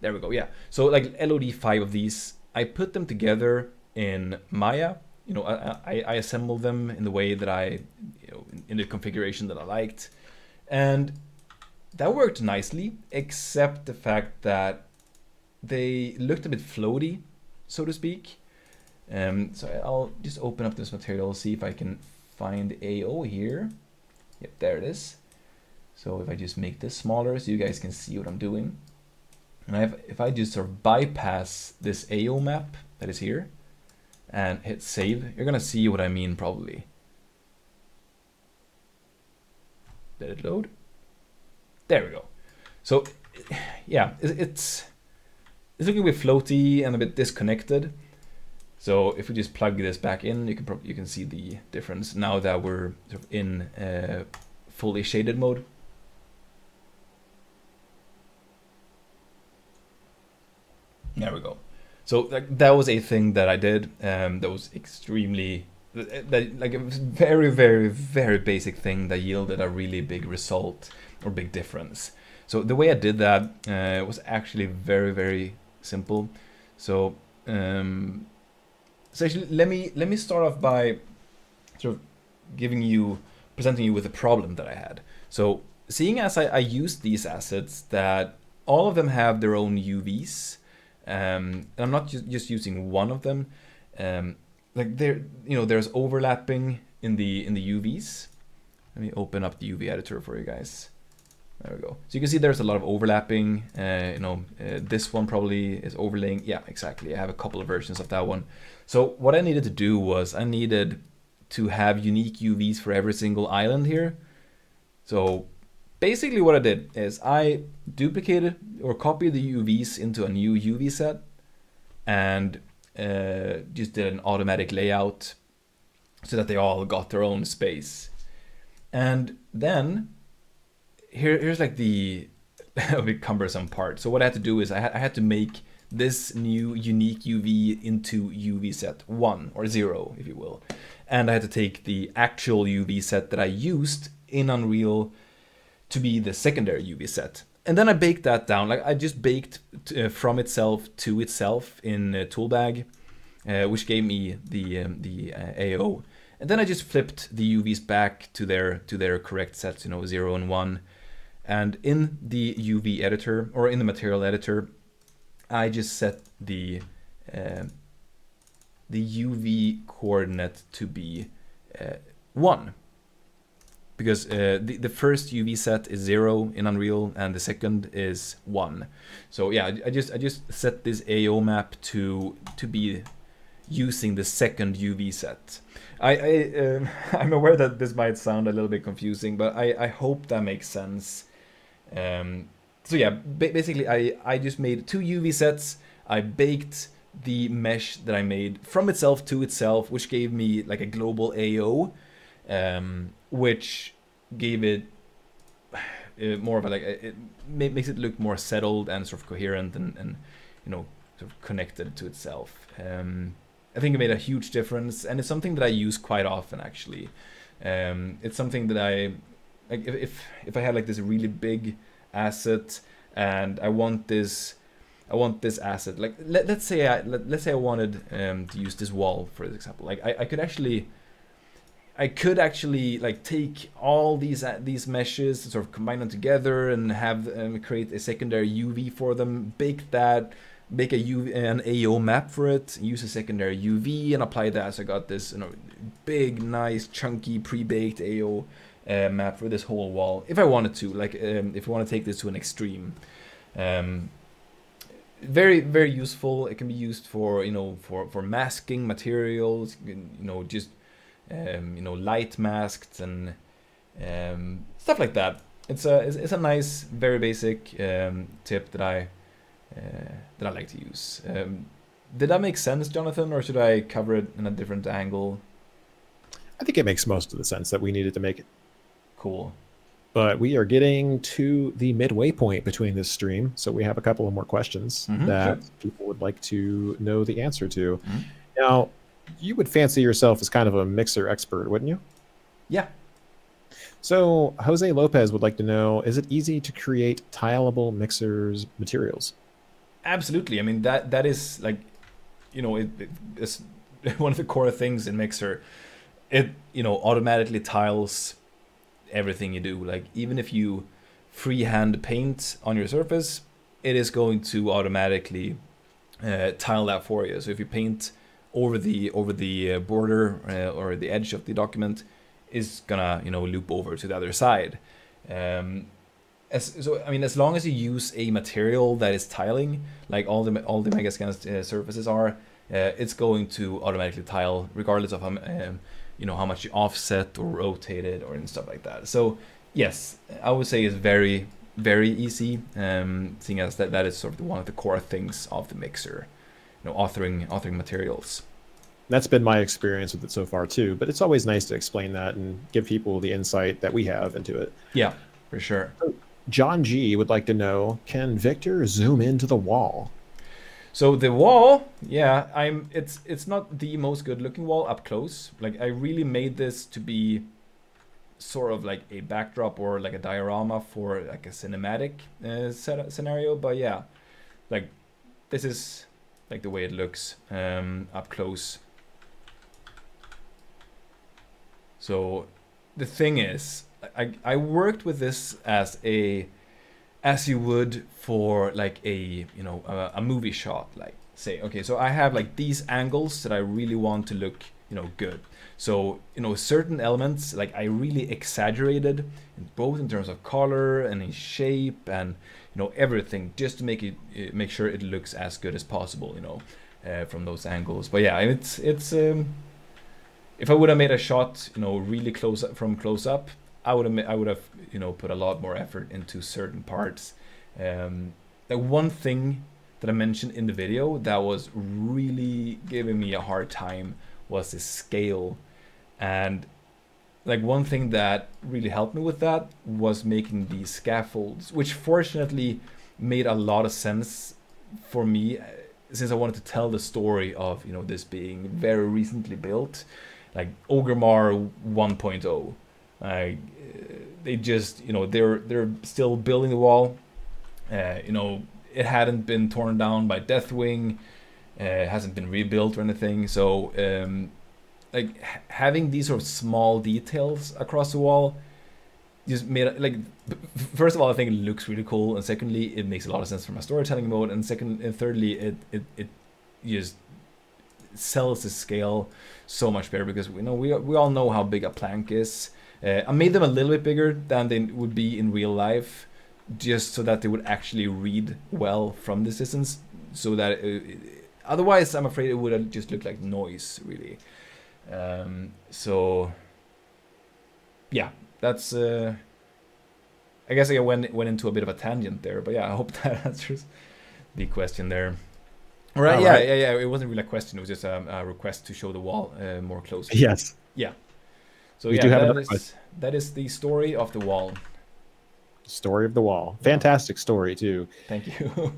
There we go. Yeah. So like LOD5 of these, I put them together in Maya. You know, I assembled them in the way that I, you know, in the configuration that I liked. And that worked nicely, except the fact that they looked a bit floaty, so to speak. So I'll just open up this material, see if I can find AO here. Yep, there it is. So if I just make this smaller so you guys can see what I'm doing. And if I just sort of bypass this AO map that is here and hit save, you're gonna see what I mean probably. Let it load. There we go. So yeah, it's looking a bit floaty and a bit disconnected. So if we just plug this back in, you can see the difference now that we're sort of in fully shaded mode. There we go. So that was a thing that I did. That was extremely, like a very, very, very basic thing that yielded a really big result or big difference. So the way I did that was actually very, very simple. So actually, let me start off by sort of presenting you with a problem that I had. So seeing as I used these assets that all of them have their own UVs, and I'm not just using one of them. Like there's overlapping in the UVs. Let me open up the UV editor for you guys. There we go. So you can see there's a lot of overlapping. This one probably is overlaying. Yeah, exactly. I have a couple of versions of that one. So what I needed to do was I needed to have unique UVs for every single island here. So basically what I did is I duplicated or copied the UVs into a new UV set and just did an automatic layout so that they all got their own space. And then here's like the a bit cumbersome part. So what I had to do is I had to make this new unique UV into UV set 1 or 0, if you will. And I had to take the actual UV set that I used in Unreal to be the secondary UV set. And then I baked that down. Like I just baked from itself to itself in Toolbag, which gave me the AO. And then I just flipped the UVs back to their correct sets, 0 and 1. And in the UV editor, or in the material editor, I just set the UV coordinate to be 1. Because the first UV set is 0 in Unreal and the second is 1. So yeah, I just set this AO map to be using the second UV set. I'm aware that this might sound a little bit confusing, but I hope that makes sense. So yeah, basically I just made 2 UV sets. I baked the mesh that I made from itself to itself, which gave me like a global AO, which gave it more of a it makes it look more settled and sort of coherent and sort of connected to itself. I think it made a huge difference, and it's something that I use quite often actually. It's something that I like if I had like this really big asset and I want this asset, like let's say I wanted to use this wall for example. Like I could actually like take all these meshes, sort of combine them together, and have create a secondary UV for them, make an AO map for it, use a secondary UV, and apply that. So I got this big, nice, chunky, pre-baked AO map for this whole wall. If I wanted to, like if I want to take this to an extreme. Very, very useful. It can be used for for masking materials, just light masked and stuff like that. It's a nice, very basic tip that I like to use. Did that make sense, Jonathan, or should I cover it in a different angle? I think it makes most of the sense that we needed to make it. Cool. But we are getting to the midway point between this stream, so we have a couple of more questions that people would like to know the answer to. Now, you would fancy yourself as kind of a mixer expert, wouldn't you? Yeah. So Jose Lopez would like to know, is it easy to create tileable mixers materials? Absolutely. I mean, that is like, it's one of the core things in Mixer. It, automatically tiles everything you do. Like, even if you freehand paint on your surface, it is going to automatically tile that for you. So if you paint over the border or the edge of the document, is gonna loop over to the other side. As long as you use a material that is tiling, like all the Megascan surfaces are, it's going to automatically tile regardless of how much you offset or rotate it or and stuff like that. So yes, I would say it's very, very easy, seeing as that is sort of one of the core things of the Mixer, authoring materials. That's been my experience with it so far too, but it's always nice to explain that and give people the insight that we have into it. Yeah, for sure. John G would like to know, can Victor zoom into the wall? So the wall, yeah, it's not the most good looking wall up close. Like, I really made this to be sort of like a backdrop or like a diorama for like a cinematic scenario. But yeah, like this is like the way it looks up close. So the thing is, I worked with this as you would for like a movie shot. Like, say, okay, so I have like these angles that I really want to look good. So certain elements, like, I really exaggerated both in terms of color and in shape and everything, just to make sure it looks as good as possible from those angles. But yeah, it's if I would have made a shot really close up, I would have put a lot more effort into certain parts. Like, one thing that I mentioned in the video that was really giving me a hard time was the scale. And like, one thing that really helped me with that was making these scaffolds, which fortunately made a lot of sense for me, since I wanted to tell the story of this being very recently built, like Ogrimmar 1.0. They just they're still building the wall. It hadn't been torn down by Deathwing, it hasn't been rebuilt or anything. So like, having these sort of small details across the wall just made it, like, first of all, I think it looks really cool, and secondly, it makes a lot of sense from a storytelling mode, and thirdly, it just sells the scale so much better, because we all know how big a plank is. I made them a little bit bigger than they would be in real life, just so that they would actually read well from this distance, so that otherwise I'm afraid it would have just looked like noise, really. So yeah, that's I guess I went into a bit of a tangent there, but yeah, I hope that answers the question there. All right, yeah. It wasn't really a question, it was just a request to show the wall more closely. Yes. Yeah. So we yeah, do have that is the story of the wall. Story of the Wall. Fantastic story, too. Thank you.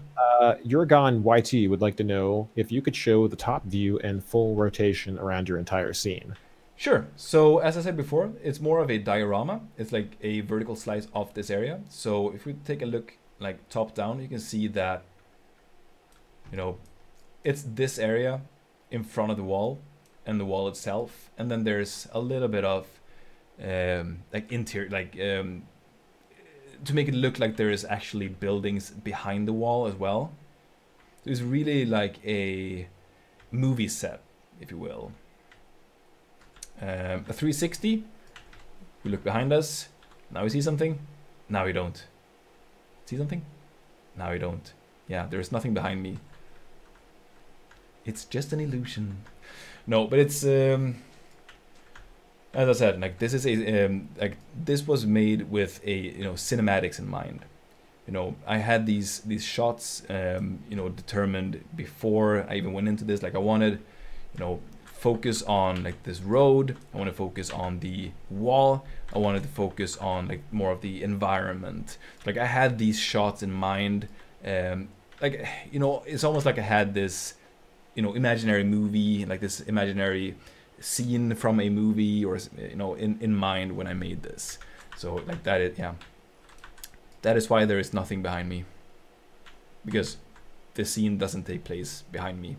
Yurgon YT would like to know if you could show the top view and full rotation around your entire scene. Sure. So as I said before, it's more of a diorama. It's like a vertical slice of this area. So if we take a look like top down, you can see that, you know, it's this area in front of the wall and the wall itself. And then there's a little bit of like interior, like to make it look like there is actually buildings behind the wall as well. So it's really like a movie set, if you will. A 360, we look behind us, now we see something, now we don't. See something? Now we don't. Yeah, there's nothing behind me. It's just an illusion. No, but it's, as I said, like this is a, like this was made with a, you know, cinematics in mind. You know, I had these shots, you know, determined before I even went into this. Like I wanted, you know, focus on like this road. I want to focus on the wall. I wanted to focus on like more of the environment. Like I had these shots in mind. Like, you know, it's almost like I had this, you know, imaginary movie, like this imaginary scene from a movie, or, you know, in mind when I made this. So like that is, yeah, that is why there is nothing behind me, because the scene doesn't take place behind me.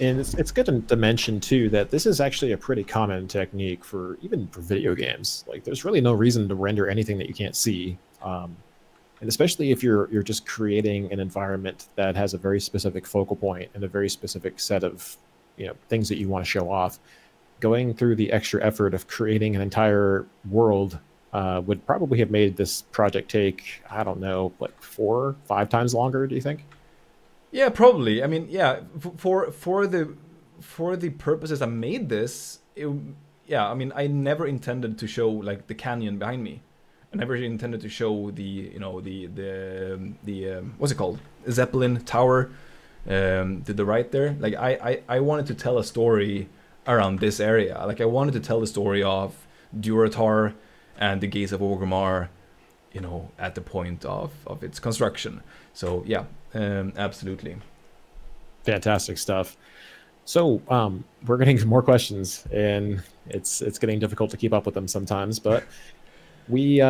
And it's good to mention too that this is actually a pretty common technique for even for video games. Like there's really no reason to render anything that you can't see, and especially if you're just creating an environment that has a very specific focal point and a very specific set of, you know, things that you want to show off. Going through the extra effort of creating an entire world would probably have made this project take, I don't know, like 4 or 5 times longer. Do you think? Yeah, probably. I mean, yeah, for the purposes I made this, yeah, I mean, I never intended to show like the canyon behind me. I never intended to show the, you know, the what's it called, Zeppelin tower to the right there. Like I wanted to tell a story around this area. Like I wanted to tell the story of Durotar and the gates of Ogrimmar, you know, at the point of its construction. So yeah, absolutely. Fantastic stuff. So we're getting more questions, and it's getting difficult to keep up with them sometimes. But we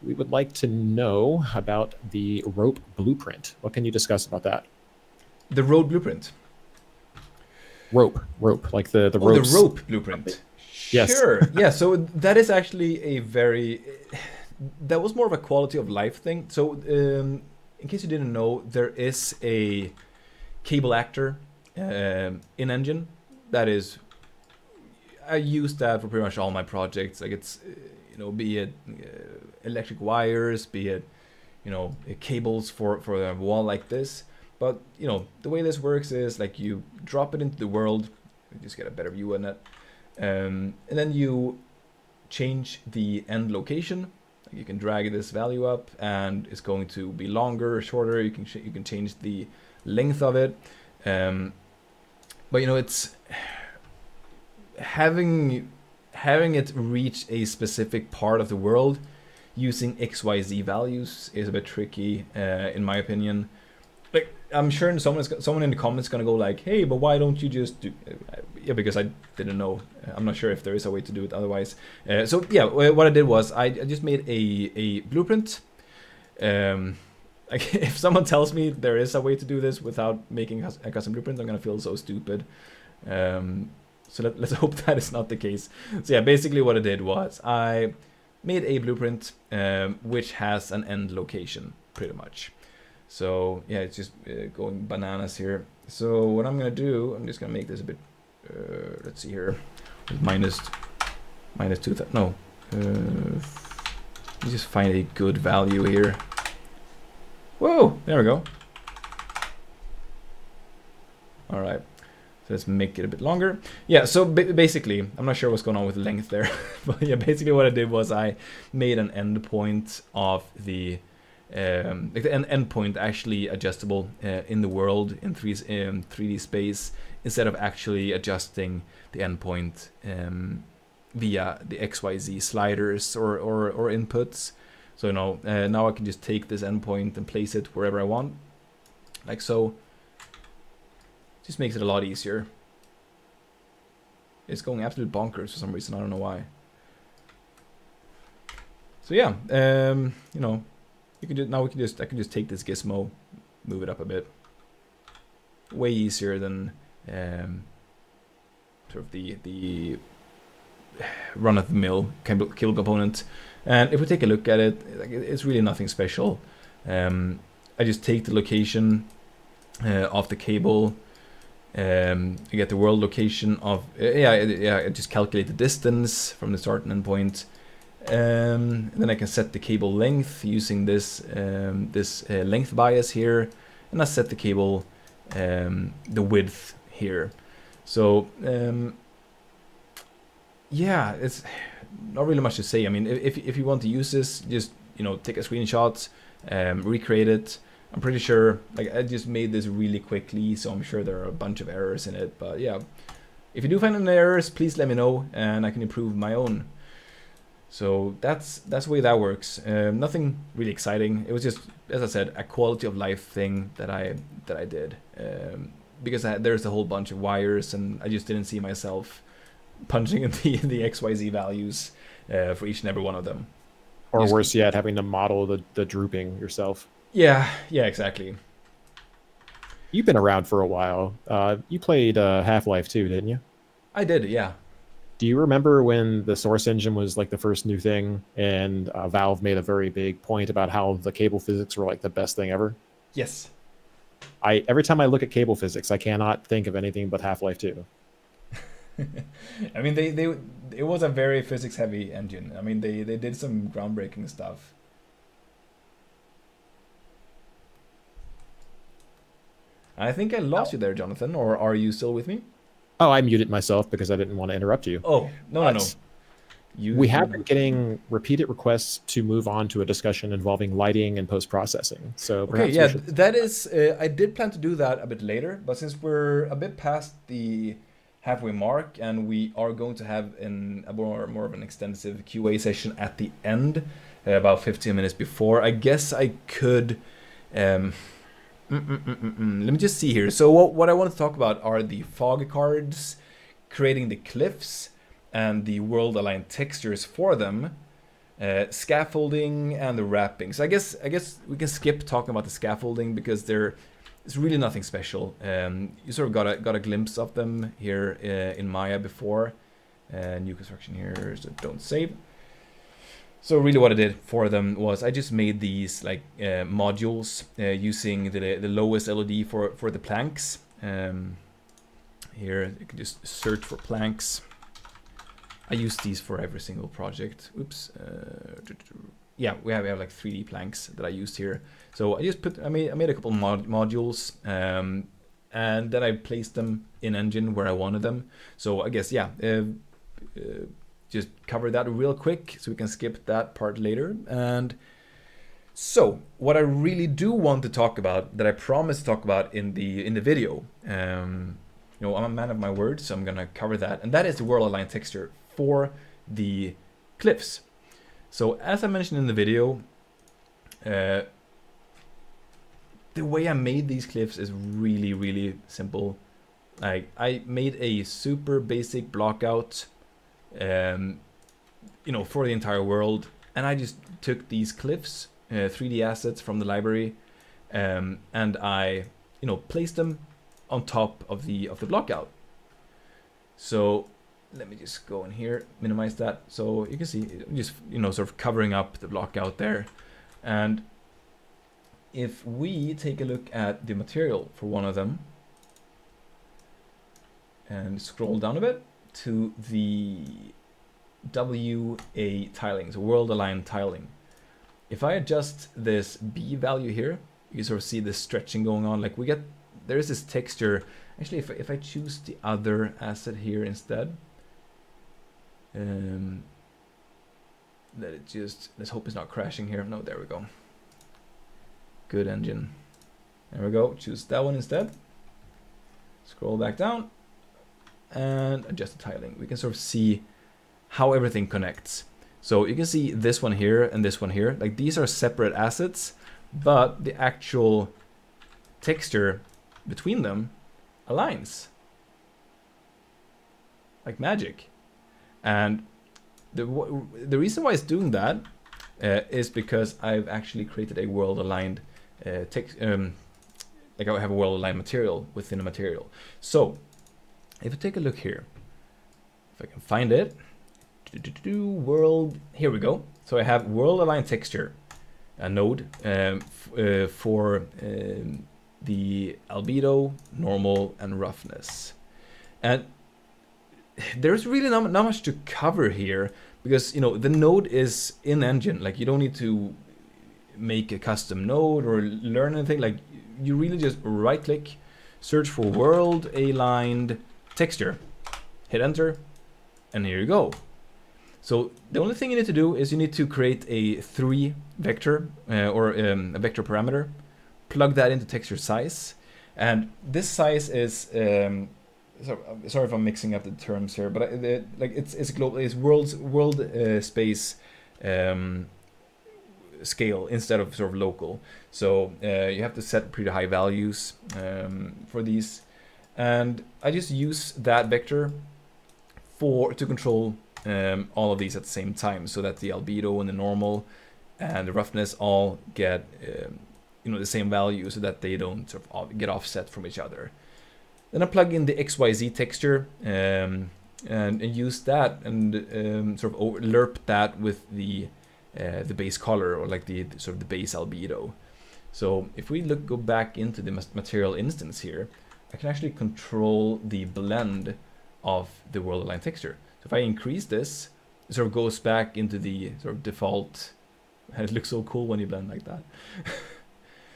would like to know about the rope blueprint. What can you discuss about that? The road blueprint. Rope, like the Oh, ropes. the rope blueprint. Yes. Sure. Yeah. So that is actually a very. That was more of a quality of life thing. So, in case you didn't know, there is a cable actor in engine. That is, I use that for pretty much all my projects. Like it's, you know, be it electric wires, be it, you know, cables for a wall like this. But you know, the way this works is like you drop it into the world. You just get a better view on it, and then you change the end location. You can drag this value up, and it's going to be longer or shorter. You can change the length of it, but you know, it's having it reach a specific part of the world using XYZ values is a bit tricky, in my opinion. Like I'm sure someone in the comments is gonna go like, hey, but why don't you just do? Yeah, because I didn't know. I'm not sure if there is a way to do it otherwise. So yeah, what I did was I just made a blueprint. Like if someone tells me there is a way to do this without making a custom blueprint, I'm gonna feel so stupid. So let's hope that is not the case. So yeah, basically what I did was I made a blueprint which has an end location, pretty much. So yeah, it's just going bananas here. So what I'm gonna do, I'm just gonna make this a bit. Let's see here, minus 2,000. No, let me just find a good value here. Whoa, there we go. All right, so let's make it a bit longer. Yeah, so basically, I'm not sure what's going on with the length there, but yeah, basically what I did was I made an endpoint of the. Like the endpoint actually adjustable in the world in 3D space, instead of actually adjusting the endpoint via the XYZ sliders or inputs. So, you know, now I can just take this endpoint and place it wherever I want, like so. Just makes it a lot easier. It's going absolute bonkers for some reason, I don't know why. So yeah, you know, you can just, I can just take this gizmo, move it up a bit. Way easier than sort of the run-of-the-mill cable component. And if we take a look at it, it's really nothing special. I just take the location of the cable. You get the world location of I just calculate the distance from the start and end point. Then I can set the cable length using this length bias here, and I set the cable the width here. So yeah, it's not really much to say. I mean, if you want to use this, just, you know, take a screenshot, recreate it. I'm pretty sure, like, I just made this really quickly, so I'm sure there are a bunch of errors in it. But yeah, if you do find any errors, please let me know, and I can improve my own. So that's the way that works. Nothing really exciting. It was just, as I said, a quality of life thing that I did, because there's a whole bunch of wires, and I just didn't see myself punching in the XYZ values for each and every one of them. Or worse yet, having to model the drooping yourself. Yeah, exactly. You've been around for a while. You played Half-Life 2, didn't you? I did, yeah. Do you remember when the Source engine was like the first new thing, and Valve made a very big point about how the cable physics were like the best thing ever? Yes. Every time I look at cable physics, I cannot think of anything but Half-Life 2. I mean, it was a very physics heavy engine. I mean, they did some groundbreaking stuff. I think I lost you there, Jonathan, or are you still with me? Oh, I muted myself because I didn't want to interrupt you. Oh, no. We have been getting repeated requests to move on to a discussion involving lighting and post-processing. So okay, yeah, that is, I did plan to do that a bit later, but since we're a bit past the halfway mark and we are going to have a more of an extensive QA session at the end, about 15 minutes before, I guess I could... Let me just see here. So what I want to talk about are the fog cards, creating the cliffs, and the world aligned textures for them, scaffolding, and the wrapping. So I guess we can skip talking about the scaffolding because it's really nothing special. You sort of got a glimpse of them here in Maya before. New construction here, so don't save. So really what I did for them was I just made these like modules using the lowest LOD for the planks. Here you can just search for planks. I use these for every single project. Oops. Yeah, we have like 3D planks that I used here. So I just I made a couple modules, and then I placed them in engine where I wanted them. So I guess, yeah, just cover that real quick so we can skip that part later. And so what I really do want to talk about, that I promised to talk about in the video, you know, I'm a man of my word, so I'm gonna cover that, and that is the world aligned texture for the cliffs. So as I mentioned in the video, the way I made these cliffs is really simple. Like, I made a super basic block out, you know, for the entire world, and I just took these cliffs, 3D assets from the library, and I, you know, placed them on top of the block out. So let me just go in here, minimize that, so you can see just, you know, sort of covering up the block out there. And if we take a look at the material for one of them and scroll down a bit to the WA tiling, so world aligned tiling. If I adjust this B value here, you sort of see this stretching going on. Like, there is this texture. Actually, if I choose the other asset here instead, let's hope it's not crashing here. No, there we go. Good engine. There we go. Choose that one instead. Scroll back down and adjust the tiling. We can sort of see how everything connects. So you can see this one here and this one here. Like these are separate assets, but the actual texture between them aligns. Like magic. And the reason why it's doing that is because I've actually created a world-aligned text. Like I have a world-aligned material within a material. So if you take a look here, if I can find it, world, here we go. So I have world-aligned texture, a node for the albedo, normal, and roughness. And there's really not much to cover here, because you know the node is in engine. Like you don't need to make a custom node or learn anything. Like you really just right click, search for world aligned texture, hit enter, and here you go. So the only thing you need to do is you need to create a 3 vector or a vector parameter, plug that into texture size, and this size is sorry if I'm mixing up the terms here, but like it's global, it's world space scale instead of sort of local. So you have to set pretty high values for these, and I just use that vector to control all of these at the same time, so that the albedo and the normal and the roughness all get you know the same value, so that they don't sort of get offset from each other. Then I plug in the XYZ texture and use that and sort of lerp that with the base color, or like the sort of the base albedo. So if we go back into the material instance here, I can actually control the blend of the world aligned texture. So if I increase this, it sort of goes back into the sort of default. And it looks so cool when you blend like that.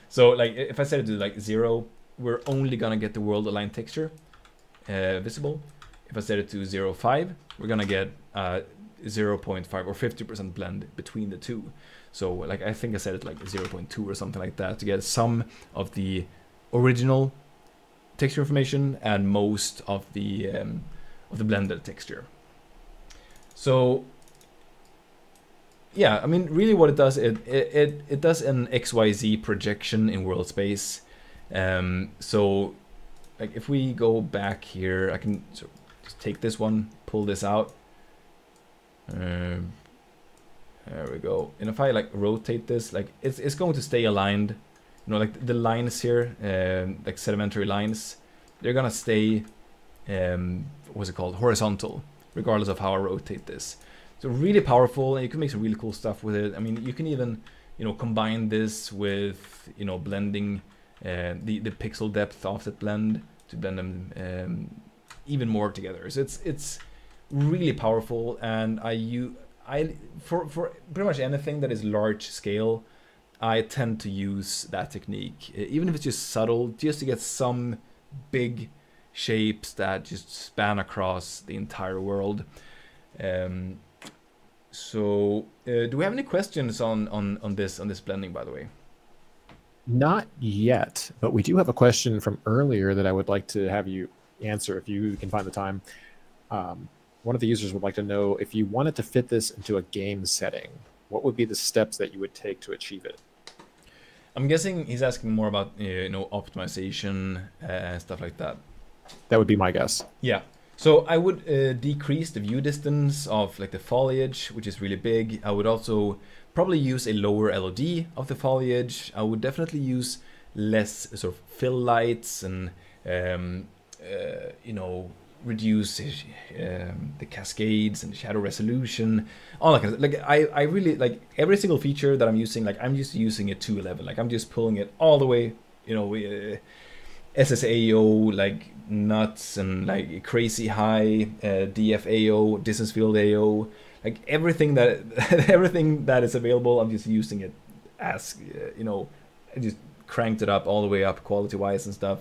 So like if I set it to like 0, we're only gonna get the world aligned texture visible. If I set it to 0.5, we're gonna get 0.5 or 50% blend between the two. So like I think I set it like 0.2 or something like that to get some of the original texture information and most of the blended texture. So yeah, I mean really what it does, it does an XYZ projection in world space. So like if we go back here, I can sort of just take this one, pull this out. There we go. And if I like rotate this, like it's going to stay aligned. You know, like the lines here, like sedimentary lines, they're gonna stay what's it called, horizontal, regardless of how I rotate this. So really powerful, and you can make some really cool stuff with it. I mean, you can even, you know, combine this with, you know, blending the pixel depth offset blend to blend them even more together. So it's really powerful, and for pretty much anything that is large scale, I tend to use that technique, even if it's just subtle, just to get some big shapes that just span across the entire world. So do we have any questions on this blending, by the way? Not yet, but we do have a question from earlier that I would like to have you answer if you can find the time. One of the users would like to know, if you wanted to fit this into a game setting, what would be the steps that you would take to achieve it? I'm guessing he's asking more about you know, optimization and stuff like that. That would be my guess. Yeah. So I would decrease the view distance of like the foliage, which is really big. I would also probably use a lower LOD of the foliage. I would definitely use less sort of fill lights and you know, reduce the cascades and shadow resolution, all that kind of, like I really like every single feature that I'm using. Like I'm just using it to 11. Like I'm just pulling it all the way, you know, SSAO like nuts and like crazy high, DFAO, distance field AO, like everything that is available. I'm just using it as you know, I just cranked it up all the way up quality wise and stuff.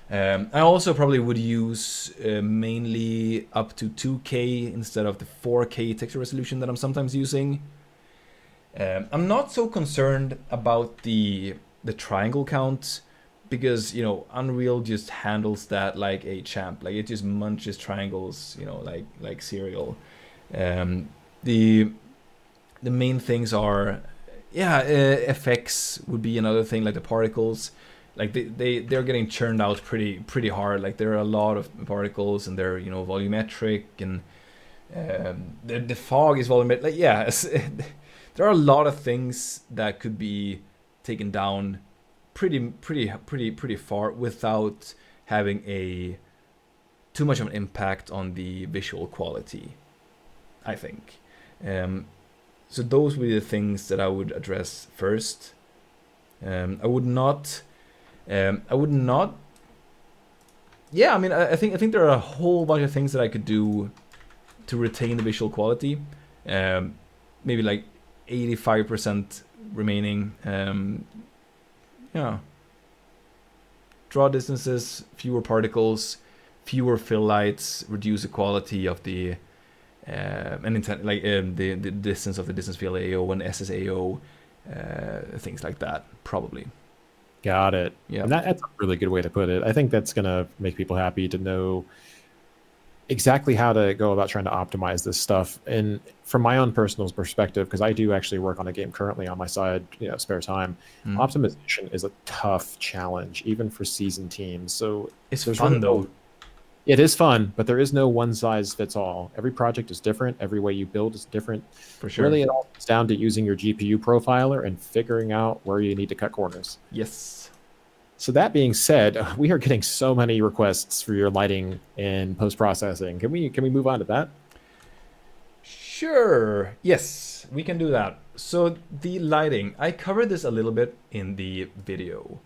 I also probably would use mainly up to 2K instead of the 4K texture resolution that I'm sometimes using. I'm not so concerned about the triangle count, because you know Unreal just handles that like a champ. Like it just munches triangles, you know, like cereal. The main things are, yeah, effects would be another thing, like the particles. Like they're getting churned out pretty hard. Like there are a lot of particles, and they're volumetric, and the fog is volumetric. Like yeah, there are a lot of things that could be taken down pretty far without having a too much of an impact on the visual quality, I think. So those would be the things that I would address first. I would not. Yeah, I mean, I think there are a whole bunch of things that I could do to retain the visual quality. Maybe like 85% remaining. Yeah. Draw distances, fewer particles, fewer fill lights, reduce the quality of the the distance of the distance field AO and SSAO, things like that, probably. Got it. Yeah. And that's a really good way to put it. I think that's going to make people happy to know exactly how to go about trying to optimize this stuff. And from my own personal perspective, because I do actually work on a game currently on my side, spare time, optimization is a tough challenge, even for seasoned teams. So it's fun though. It is fun, but there is no one size fits all. Every project is different. Every way you build is different. For sure. Really, it all comes down to using your GPU profiler and figuring out where you need to cut corners. Yes. So that being said, we are getting so many requests for your lighting and post-processing. Can we move on to that? Sure. Yes, we can do that. So the lighting, I covered this a little bit in the video,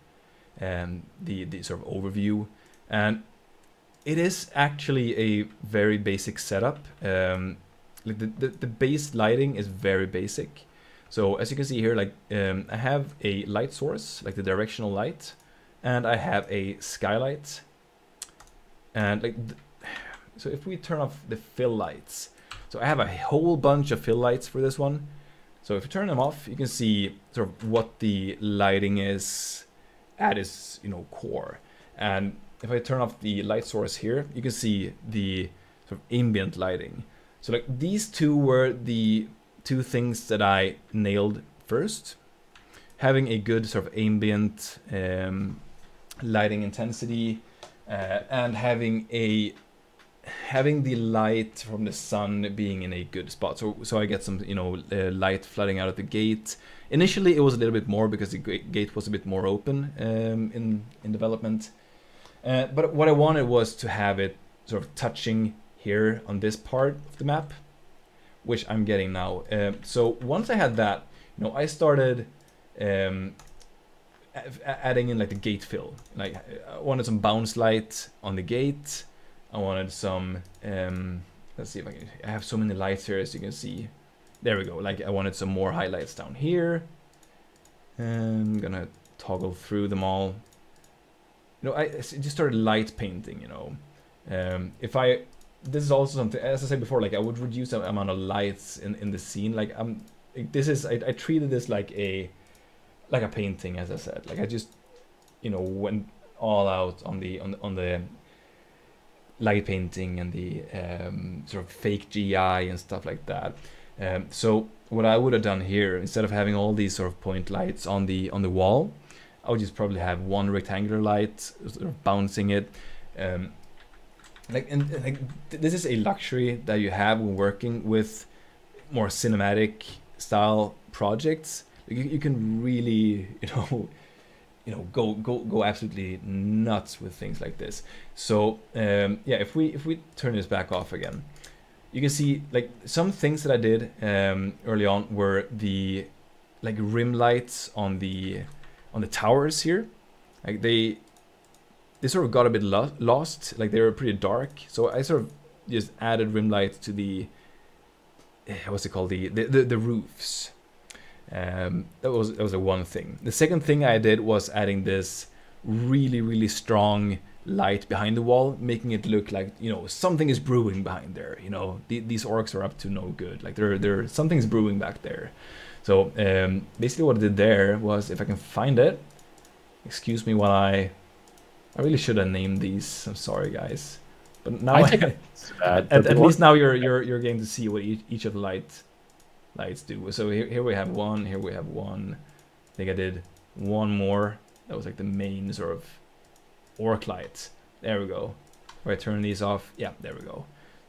and the sort of overview, and it is actually a very basic setup. Like the base lighting is very basic. So as you can see here, like I have a light source, like the directional light, and I have a skylight. And like, so if we turn off the fill lights, so I have a whole bunch of fill lights for this one. So if you turn them off, you can see sort of what the lighting is at its core. And if I turn off the light source here, you can see the sort of ambient lighting. So like these two were the two things that I nailed first. Having a good sort of ambient lighting intensity, and having the light from the sun being in a good spot. So I get some light flooding out of the gate. Initially it was a little bit more because the gate was a bit more open in development. But what I wanted was to have it sort of touching here on this part of the map, which I'm getting now. So once I had that, I started adding in like the gate fill. Like I wanted some bounce light on the gate. I wanted some, let's see if I have so many lights here as you can see. There we go. Like I wanted some more highlights down here. I'm gonna toggle through them all. I just started light painting, this is also something, as I said before, like I would reduce the amount of lights in the scene. Like I treated this like a painting, as I said. Like I just, went all out on the light painting and the sort of fake GI and stuff like that. So what I would have done here, instead of having all these sort of point lights on the wall, I would just probably have one rectangular light, sort of bouncing it. This is a luxury that you have when working with more cinematic style projects. You can really, go absolutely nuts with things like this. So yeah, if we turn this back off again, you can see like some things that I did early on were the like rim lights on the towers here. Like they sort of got a bit lost. Like they were pretty dark. So I sort of just added rim lights to the what's it called, the roofs. That was the one thing. The second thing I did was adding this really strong light behind the wall, making it look like something is brewing behind there. These orcs are up to no good. Like there something's brewing back there. So basically what I did there was, if I can find it, excuse me while I really should have named these. I'm sorry guys. But now I think at least now you're getting to see what each of the lights do. So here we have one. Here we have one. I think I did one more. That was like the main sort of orc light. There we go. If I turn these off, yeah, there we go.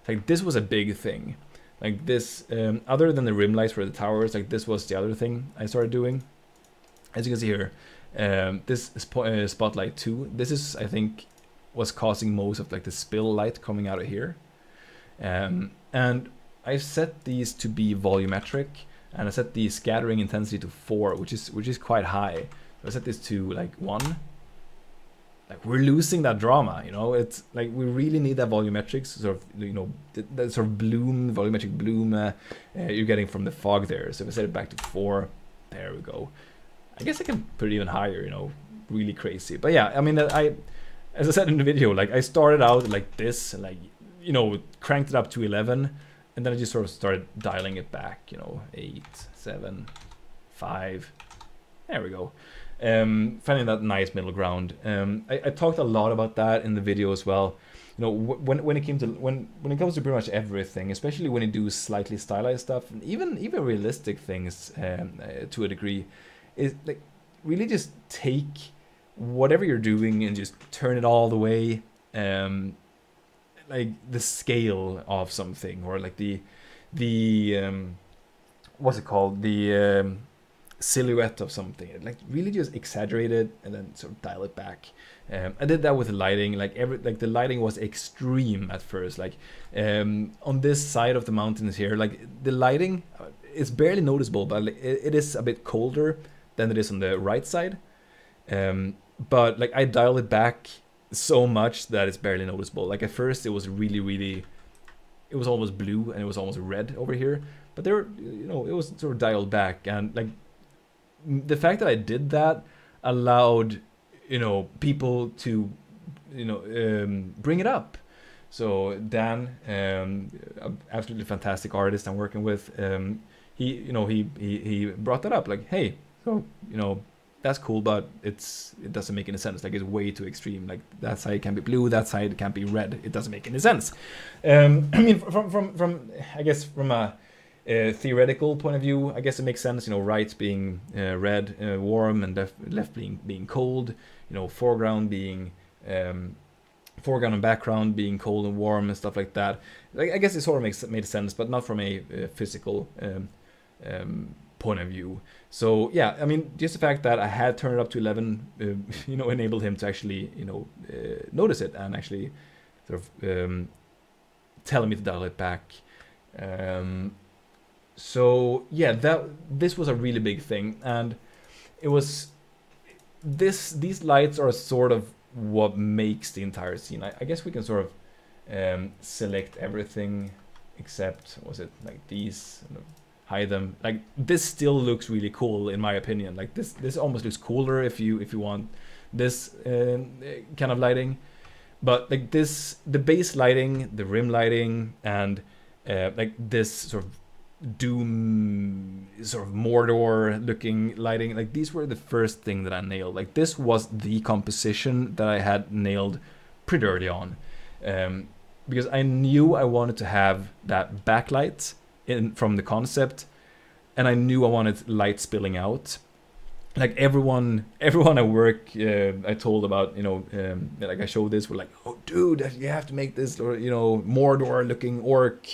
Like this was a big thing. Like this, other than the rim lights for the towers, like this was the other thing I started doing. As you can see here, this spotlight 2. This is, I think, was causing most of like the spill light coming out of here. And I set these to be volumetric, and I set the scattering intensity to 4, which is quite high. I set this to like 1. Like we're losing that drama, you know. It's like we really need that volumetric sort of, you know, that sort of bloom, volumetric bloom you're getting from the fog there. So if I set it back to 4, there we go. I guess I can put it even higher, you know, really crazy. But yeah, I mean, as I said in the video, like I started out like this, and like, you know, cranked it up to 11, and then I just sort of started dialing it back, you know, 8, 7, 5. There we go. Finding that nice middle ground. I talked a lot about that in the video as well. You know, when it comes to pretty much everything, especially when you do slightly stylized stuff, and even realistic things to a degree, is like really just take whatever you're doing and just turn it all the way. Like the scale of something, or like the what's it called, the silhouette of something, like really just exaggerate it and then sort of dial it back. I did that with the lighting. Like the lighting was extreme at first. Like on this side of the mountains here, like the lighting is barely noticeable, but it is a bit colder than it is on the right side. But like I dialed it back so much that it's barely noticeable. Like at first it was really, it was almost blue and it was almost red over here, but there, you know, it was sort of dialed back, and like the fact that I did that allowed, you know, people to, you know, bring it up. So Dan, absolutely fantastic artist I'm working with, he brought that up, like, hey, so, you know, that's cool, but it doesn't make any sense. Like, it's way too extreme. Like, that side can be blue, that side can be red. It doesn't make any sense. I mean, from I guess from a theoretical point of view, I guess it makes sense. You know, right being red, warm, and left being cold. You know, foreground and background being cold and warm and stuff like that. Like, I guess it sort of made sense, but not from a physical point of view. So yeah, I mean, just the fact that I had turned it up to 11, you know, enabled him to actually, you know, notice it and actually sort of telling me to dial it back. So yeah, this was a really big thing, and it was these lights are sort of what makes the entire scene. I guess we can sort of select everything except, was it like these, hide them. Like, this still looks really cool in my opinion. Like this almost looks cooler if you want this kind of lighting. But like this, the base lighting, the rim lighting, and like this sort of Doom, sort of Mordor looking lighting, like these were the first thing that I nailed. Like, this was the composition that I had nailed pretty early on, because I knew I wanted to have that backlight from the concept, and I knew I wanted light spilling out. Like everyone at work, I told about, you know, like I showed this, were like, oh dude, you have to make this, or, you know, Mordor looking orc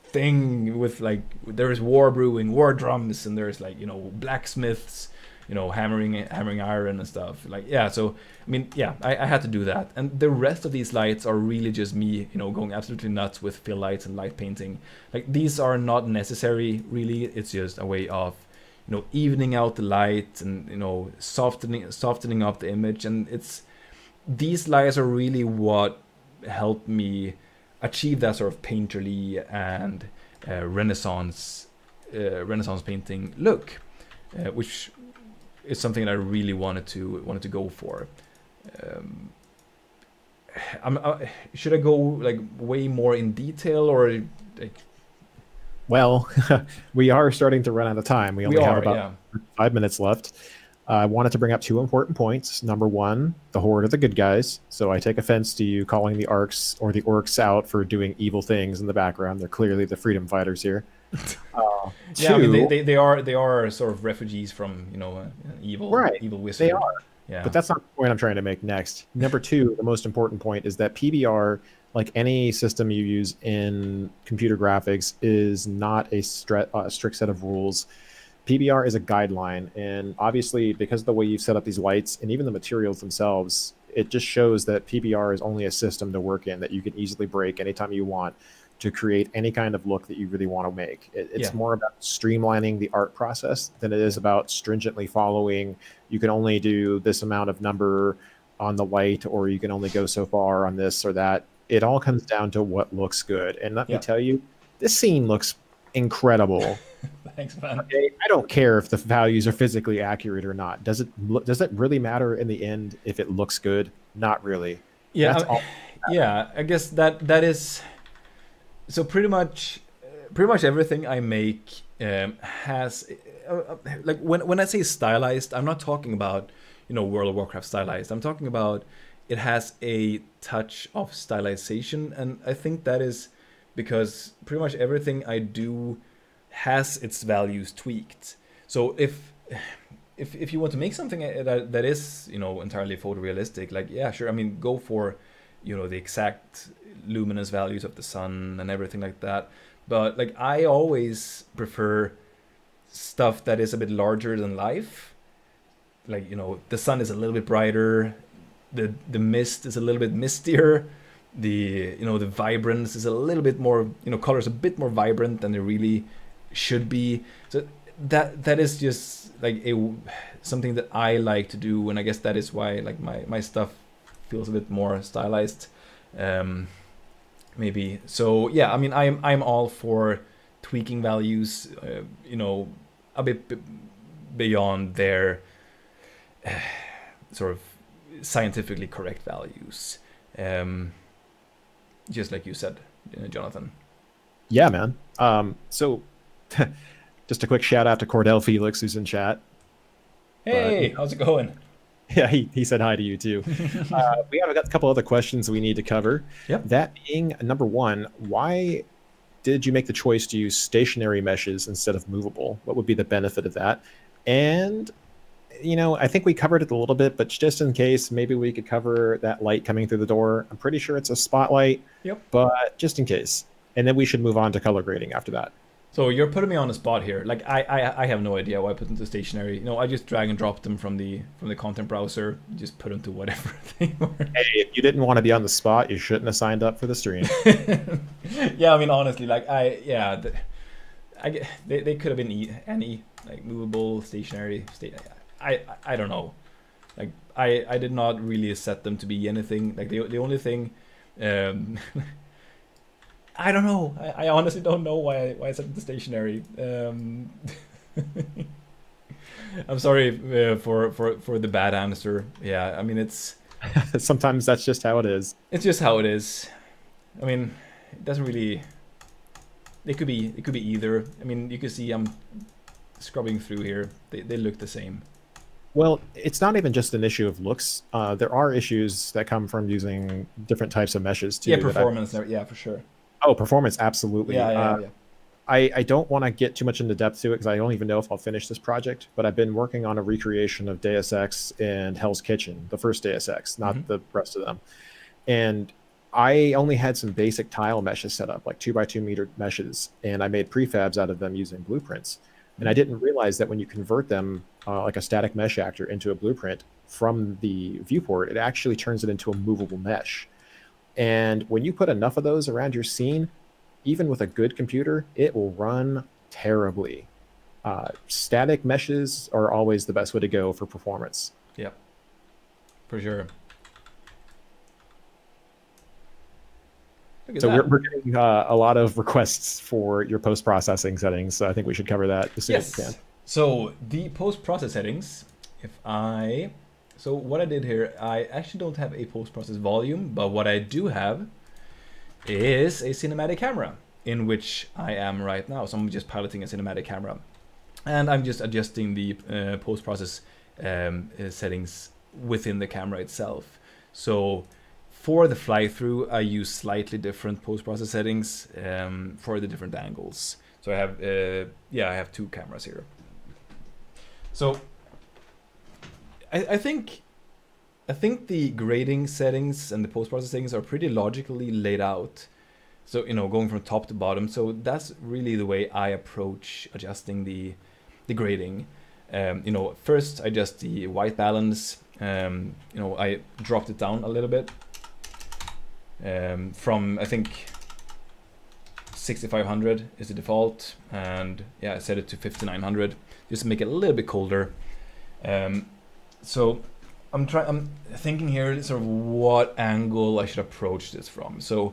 thing with, like, there's war brewing, war drums, and there's, like, you know, blacksmiths, you know, hammering iron and stuff. Like, yeah, so I mean, yeah, I had to do that. And the rest of these lights are really just me, you know, going absolutely nuts with fill lights and light painting. Like, these are not necessary really. It's just a way of, you know, evening out the light and, you know, softening up the image. And these lights are really what helped me achieve that sort of painterly and Renaissance painting look, which is something that I really wanted to go for. Should I go like way more in detail, or like? Well, we are starting to run out of time. We only have about 5 minutes left. I wanted to bring up two important points. Number one, the Horde are the good guys, so I take offense to you calling the Arcs or the Orcs out for doing evil things in the background. They're clearly the freedom fighters here. Yeah, I mean Two, they are sort of refugees from right, evil they wizard. are. Yeah. But that's not the point I'm trying to make next. Number two, the most important point is that PBR, like any system you use in computer graphics, is not a strict set of rules. PBR is a guideline, and obviously, because of the way you've set up these lights and even the materials themselves, it just shows that PBR is only a system to work in that you can easily break anytime you want to create any kind of look that you really want to make. Yeah. It's more about streamlining the art process than it is about stringently following. You can only do this amount of number on the light, or you can only go so far on this or that. It all comes down to what looks good. And let me Yeah. tell you, this scene looks incredible. Thanks, man. Okay, I don't care if the values are physically accurate or not. Does it really matter in the end if it looks good? Not really. Yeah, That's all. yeah. I guess that is so pretty much everything I make has like when I say stylized, I'm not talking about World of Warcraft stylized. I'm talking about it has a touch of stylization, and I think that is because pretty much everything I do has its values tweaked. So if you want to make something that is entirely photorealistic, like yeah, sure. I mean, go for the exact luminous values of the sun and everything like that. But like I always prefer stuff that is a bit larger than life. Like the sun is a little bit brighter, the mist is a little bit mistier, the vibrance is a little bit more, colors a bit more vibrant than they really should be. So that is just like something that I like to do, and I guess that is why like my stuff feels a bit more stylized, maybe. So yeah, I mean I'm all for tweaking values, a bit beyond their sort of scientifically correct values, just like you said, Jonathan. Yeah, man. So just a quick shout out to Cordell Felix, who's in chat. Hey, how's it going? Yeah, he said hi to you too. We have got a couple other questions we need to cover. Yep. That being number one, why did you make the choice to use stationary meshes instead of movable? What would be the benefit of that? And I think we covered it a little bit, but just in case, maybe we could cover that light coming through the door. I'm pretty sure it's a spotlight. Yep. But just in case. And then we should move on to color grading after that. So you're putting me on the spot here. Like I have no idea why I put them to stationary. I just drag and drop them from the content browser. Just put them to whatever they were. Hey, if you didn't want to be on the spot, you shouldn't have signed up for the stream. Yeah, I mean honestly, like they could have been any like movable, stationary, I don't know. Like I did not really set them to be anything. Like the only thing. I don't know. I honestly don't know why I set the stationary. I'm sorry for the bad answer. Yeah, I mean it's sometimes that's just how it is. It's just how it is. I mean, it doesn't really. It could be either. I mean, you can see I'm scrubbing through here. They look the same. Well, it's not even just an issue of looks. There are issues that come from using different types of meshes too. Yeah, performance. Yeah, for sure. Oh, performance, absolutely. Yeah. I don't want to get too much into depth to it because I don't even know if I'll finish this project, but I've been working on a recreation of Deus Ex and Hell's Kitchen, the first Deus Ex, not the rest of them. And I only had some basic tile meshes set up, like 2x2 meter meshes, and I made prefabs out of them using blueprints. And I didn't realize that when you convert them, like a static mesh actor, into a blueprint from the viewport, it actually turns it into a movable mesh. And when you put enough of those around your scene, even with a good computer, it will run terribly. Static meshes are always the best way to go for performance. Yeah, for sure. So we're getting a lot of requests for your post-processing settings, so I think we should cover that as soon as we can. So the post-process settings, so what I did here, I actually don't have a post-process volume, but what I do have is a cinematic camera, in which I am right now. So I'm just piloting a cinematic camera, and I'm just adjusting the post-process settings within the camera itself. So for the fly-through, I use slightly different post-process settings for the different angles. So I have, I have 2 cameras here. So I think the grading settings and the post-process settings are pretty logically laid out. So, going from top to bottom. So that's really the way I approach adjusting the grading. First I adjust the white balance. I dropped it down a little bit from, I think, 6500 is the default, and I set it to 5900 just to make it a little bit colder. So I'm thinking here sort of what angle I should approach this from. So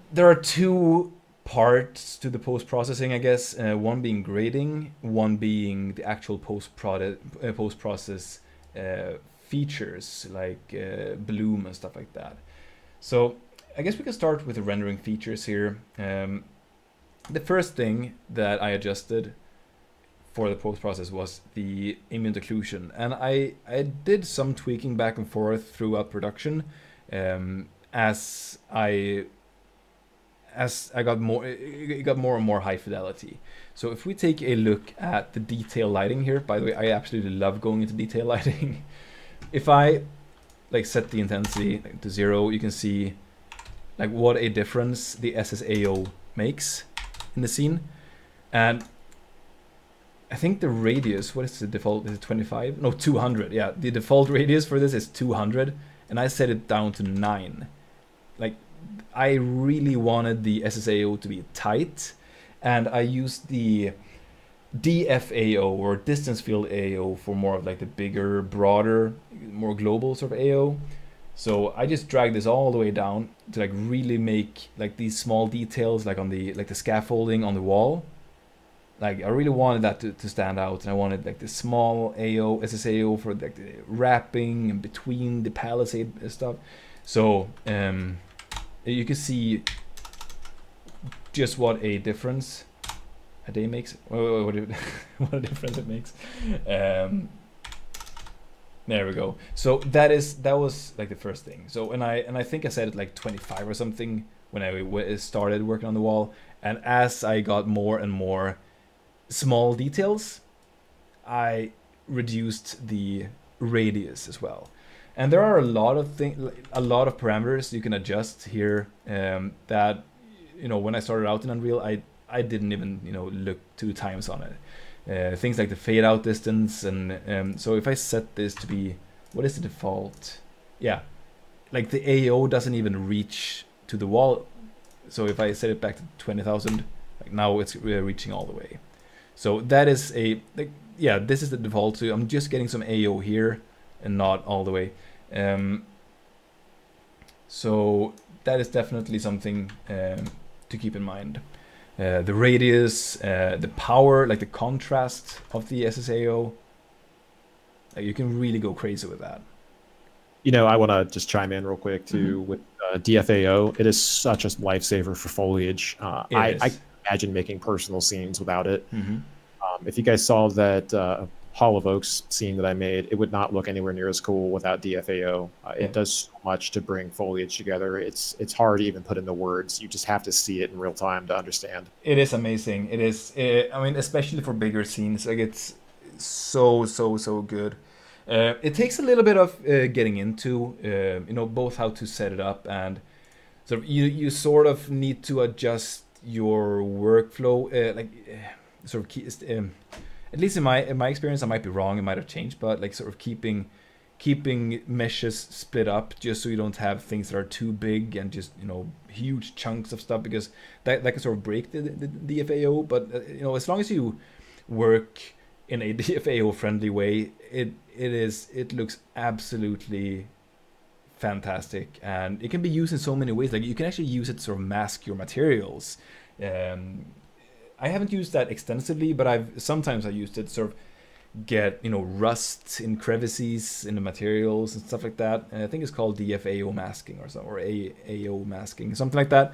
there are 2 parts to the post-processing, I guess. One being grading, one being the actual post-process features like bloom and stuff like that. So I guess we can start with the rendering features here. The first thing that I adjusted for the post-process was the ambient occlusion, and I did some tweaking back and forth throughout production as I got more, it got more and more high fidelity. So if we take a look at the detail lighting here, by the way, I absolutely love going into detail lighting. If I set the intensity to 0, you can see what a difference the SSAO makes in the scene. And I think the radius, what is the default? Is it 25? No, 200. Yeah, the default radius for this is 200, and I set it down to 9. I really wanted the SSAO to be tight, and I used the DFAO, or distance field AO, for more of the bigger, broader, more global sort of AO. So I just dragged this all the way down to really make these small details on the the scaffolding on the wall. I really wanted that to stand out, and I wanted the small AO, SSAO for the wrapping and between the palisade stuff. So you can see just what a difference a day makes. What a difference it makes. There we go. So that was the first thing. So and I think I set it 25 or something when I started working on the wall. And as I got more and more small details, I reduced the radius as well. And there are a lot of parameters you can adjust here that when I started out in Unreal, I didn't even look 2 times on it. Things like the fade out distance, and so if I set this to be, what is the default? Yeah, the AO doesn't even reach to the wall. So if I set it back to 20,000, now it's reaching all the way. So that is this is the default. So I'm just getting some AO here and not all the way. So that is definitely something to keep in mind. The radius, the power, the contrast of the SSAO, you can really go crazy with that. I want to just chime in real quick too. With DFAO. It is such a lifesaver for foliage. I imagine making personal scenes without it. If you guys saw that Hall of Oaks scene that I made, it would not look anywhere near as cool without DFAO. It does so much to bring foliage together. It's hard to even put into words. You just have to see it in real time to understand. It is amazing. It is. I mean, especially for bigger scenes, it's so good. It takes a little bit of getting into, both how to set it up and sort of you sort of need to adjust your workflow, at least in my experience, I might be wrong, it might have changed, but sort of keeping meshes split up just so you don't have things that are too big and just huge chunks of stuff, because that can sort of break the DFAO. But as long as you work in a DFAO friendly way, it looks absolutely fantastic, and it can be used in so many ways. You can actually use it to sort of mask your materials. I haven't used that extensively, but sometimes I used it to sort of get rust in crevices in the materials and stuff like that. And I think it's called DFAO masking or something, or AO masking, something like that.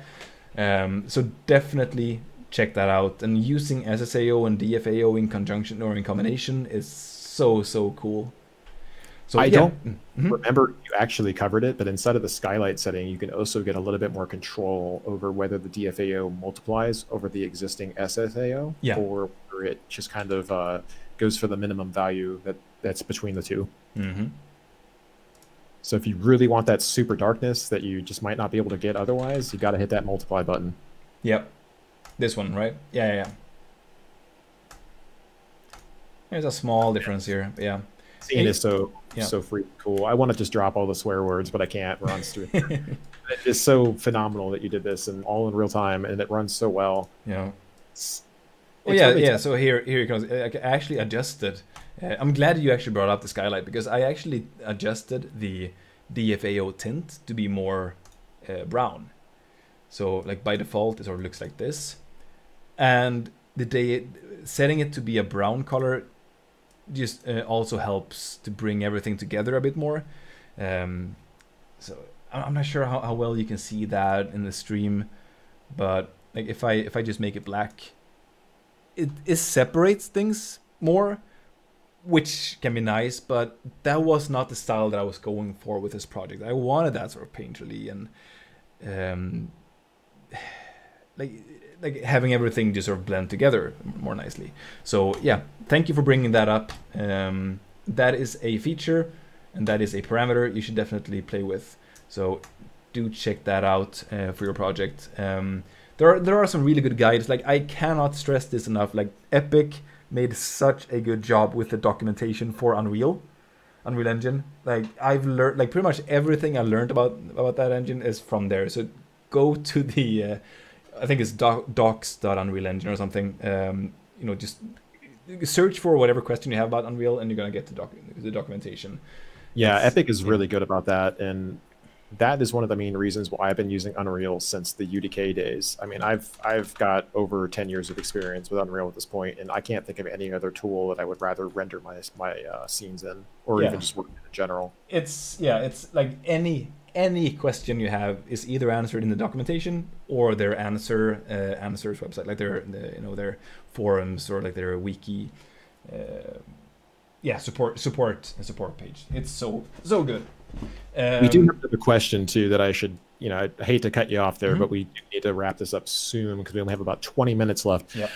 So definitely check that out. And using SSAO and DFAO in conjunction or in combination is so cool. So I yeah. don't remember you actually covered it, but inside of the skylight setting, you can also get a little bit more control over whether the DFAO multiplies over the existing SSAO, Yeah. or whether it just kind of goes for the minimum value that's between the two. So if you really want that super darkness that you just might not be able to get otherwise, you got to hit that multiply button. Yep. This one, right? Yeah. There's a small difference here, but yeah. Seeing is so freaking cool. I want to just drop all the swear words, but I can't. We're on stream. It's so phenomenal that you did this and all in real time, and it runs so well. Yeah. It's Yeah. So here it comes. I actually adjusted. I'm glad you actually brought up the skylight, because I actually adjusted the DFAO tint to be more brown. So like by default, it sort of looks like this, and setting it to be a brown color just also helps to bring everything together a bit more. So I'm not sure how well you can see that in the stream, but like if I just make it black, it separates things more, which can be nice, but that was not the style that I was going for with this project. I wanted that sort of painterly and like having everything just sort of blend together more nicely. So yeah, thank you for bringing that up. That is a feature and that is a parameter you should definitely play with. So do check that out for your project. There are some really good guides. Like, I cannot stress this enough. Like, Epic made such a good job with the documentation for Unreal Engine. Like, I've learned, like, pretty much everything I learned about that engine is from there. So go to the I think it's docs.unrealengine or something. Just search for whatever question you have about Unreal, and you're gonna get the documentation. Yeah, Epic is really good about that, and that is one of the main reasons why I've been using Unreal since the UDK days. I mean, I've got over 10 years of experience with Unreal at this point, and I can't think of any other tool that I would rather render my scenes in, or even just work in general. It's like any question you have is either answered in the documentation or their answers website, like their forums or like their wiki. Support page. It's so good. We do have another question too that I should, I hate to cut you off there, but we do need to wrap this up soon because we only have about 20 minutes left. Yep.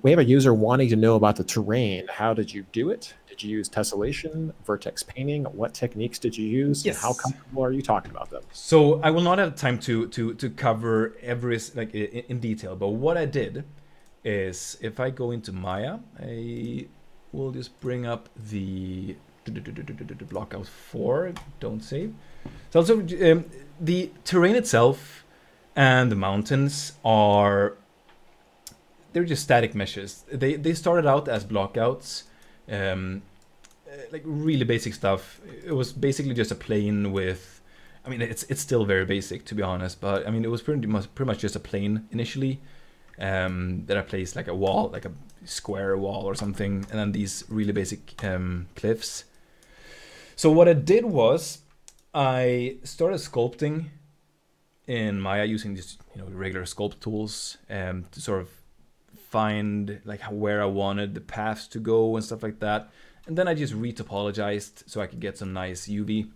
We have a user wanting to know about the terrain. How did you do it? Did you use tessellation, vertex painting? What techniques did you use? Yes. And how comfortable are you talking about them? So I will not have time to cover every in detail, but what I did is, if I go into Maya, I will just bring up the blockout 4. Don't save. So also the terrain itself and the mountains they're just static meshes. They started out as blockouts, like really basic stuff. It was basically just a plane with, I mean, it's still very basic, to be honest, but I mean, it was pretty much just a plane initially, that I placed like a wall, like a square wall or something, and then these really basic cliffs. So what I did was I started sculpting in Maya using just regular sculpt tools to sort of find like where I wanted the paths to go and stuff like that. And then I just retopologized so I could get some nice UV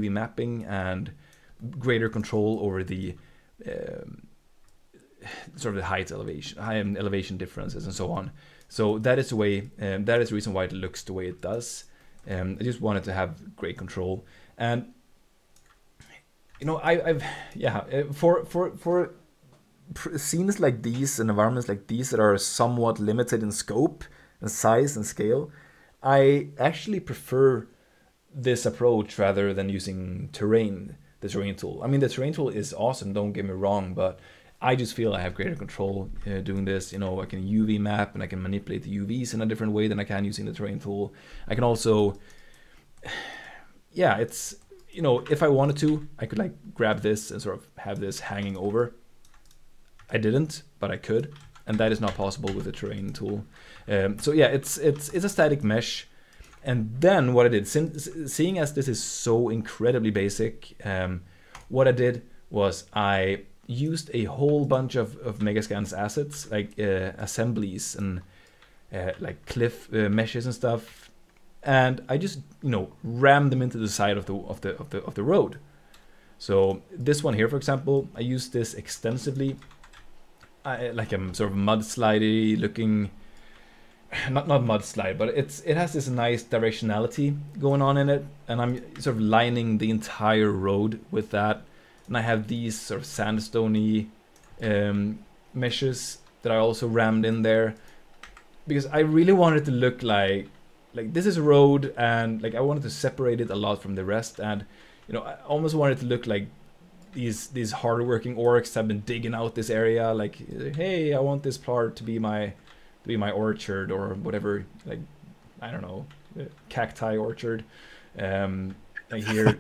mapping and greater control over the sort of the high elevation differences and so on. So that is the way. That is the reason why it looks the way it does. I just wanted to have great control, and for scenes like these and environments like these that are somewhat limited in scope and size and scale, I actually prefer this approach rather than using the terrain tool. I mean, the terrain tool is awesome, don't get me wrong, but I just feel I have greater control doing this. I can UV map and I can manipulate the UVs in a different way than I can using the terrain tool. I can also, it's, if I wanted to, I could like grab this and sort of have this hanging over. I didn't, but I could, and that is not possible with the terrain tool. It's a static mesh. And then what I did, seeing as this is so incredibly basic, what I did was I used a whole bunch of Megascan's assets, like assemblies and like cliff meshes and stuff, and I just rammed them into the side of the road. So this one here, for example, I use this extensively. Like a sort of mudslidey looking, not mudslide, but it has this nice directionality going on in it, and I'm sort of lining the entire road with that. And I have these sort of sandstony meshes that I also rammed in there, because I really wanted to look like this is a road, and like I wanted to separate it a lot from the rest, and I almost wanted to look like these hardworking orcs have been digging out this area. Like, hey, I want this part to be my orchard or whatever. Like, I don't know, cacti orchard. Like here,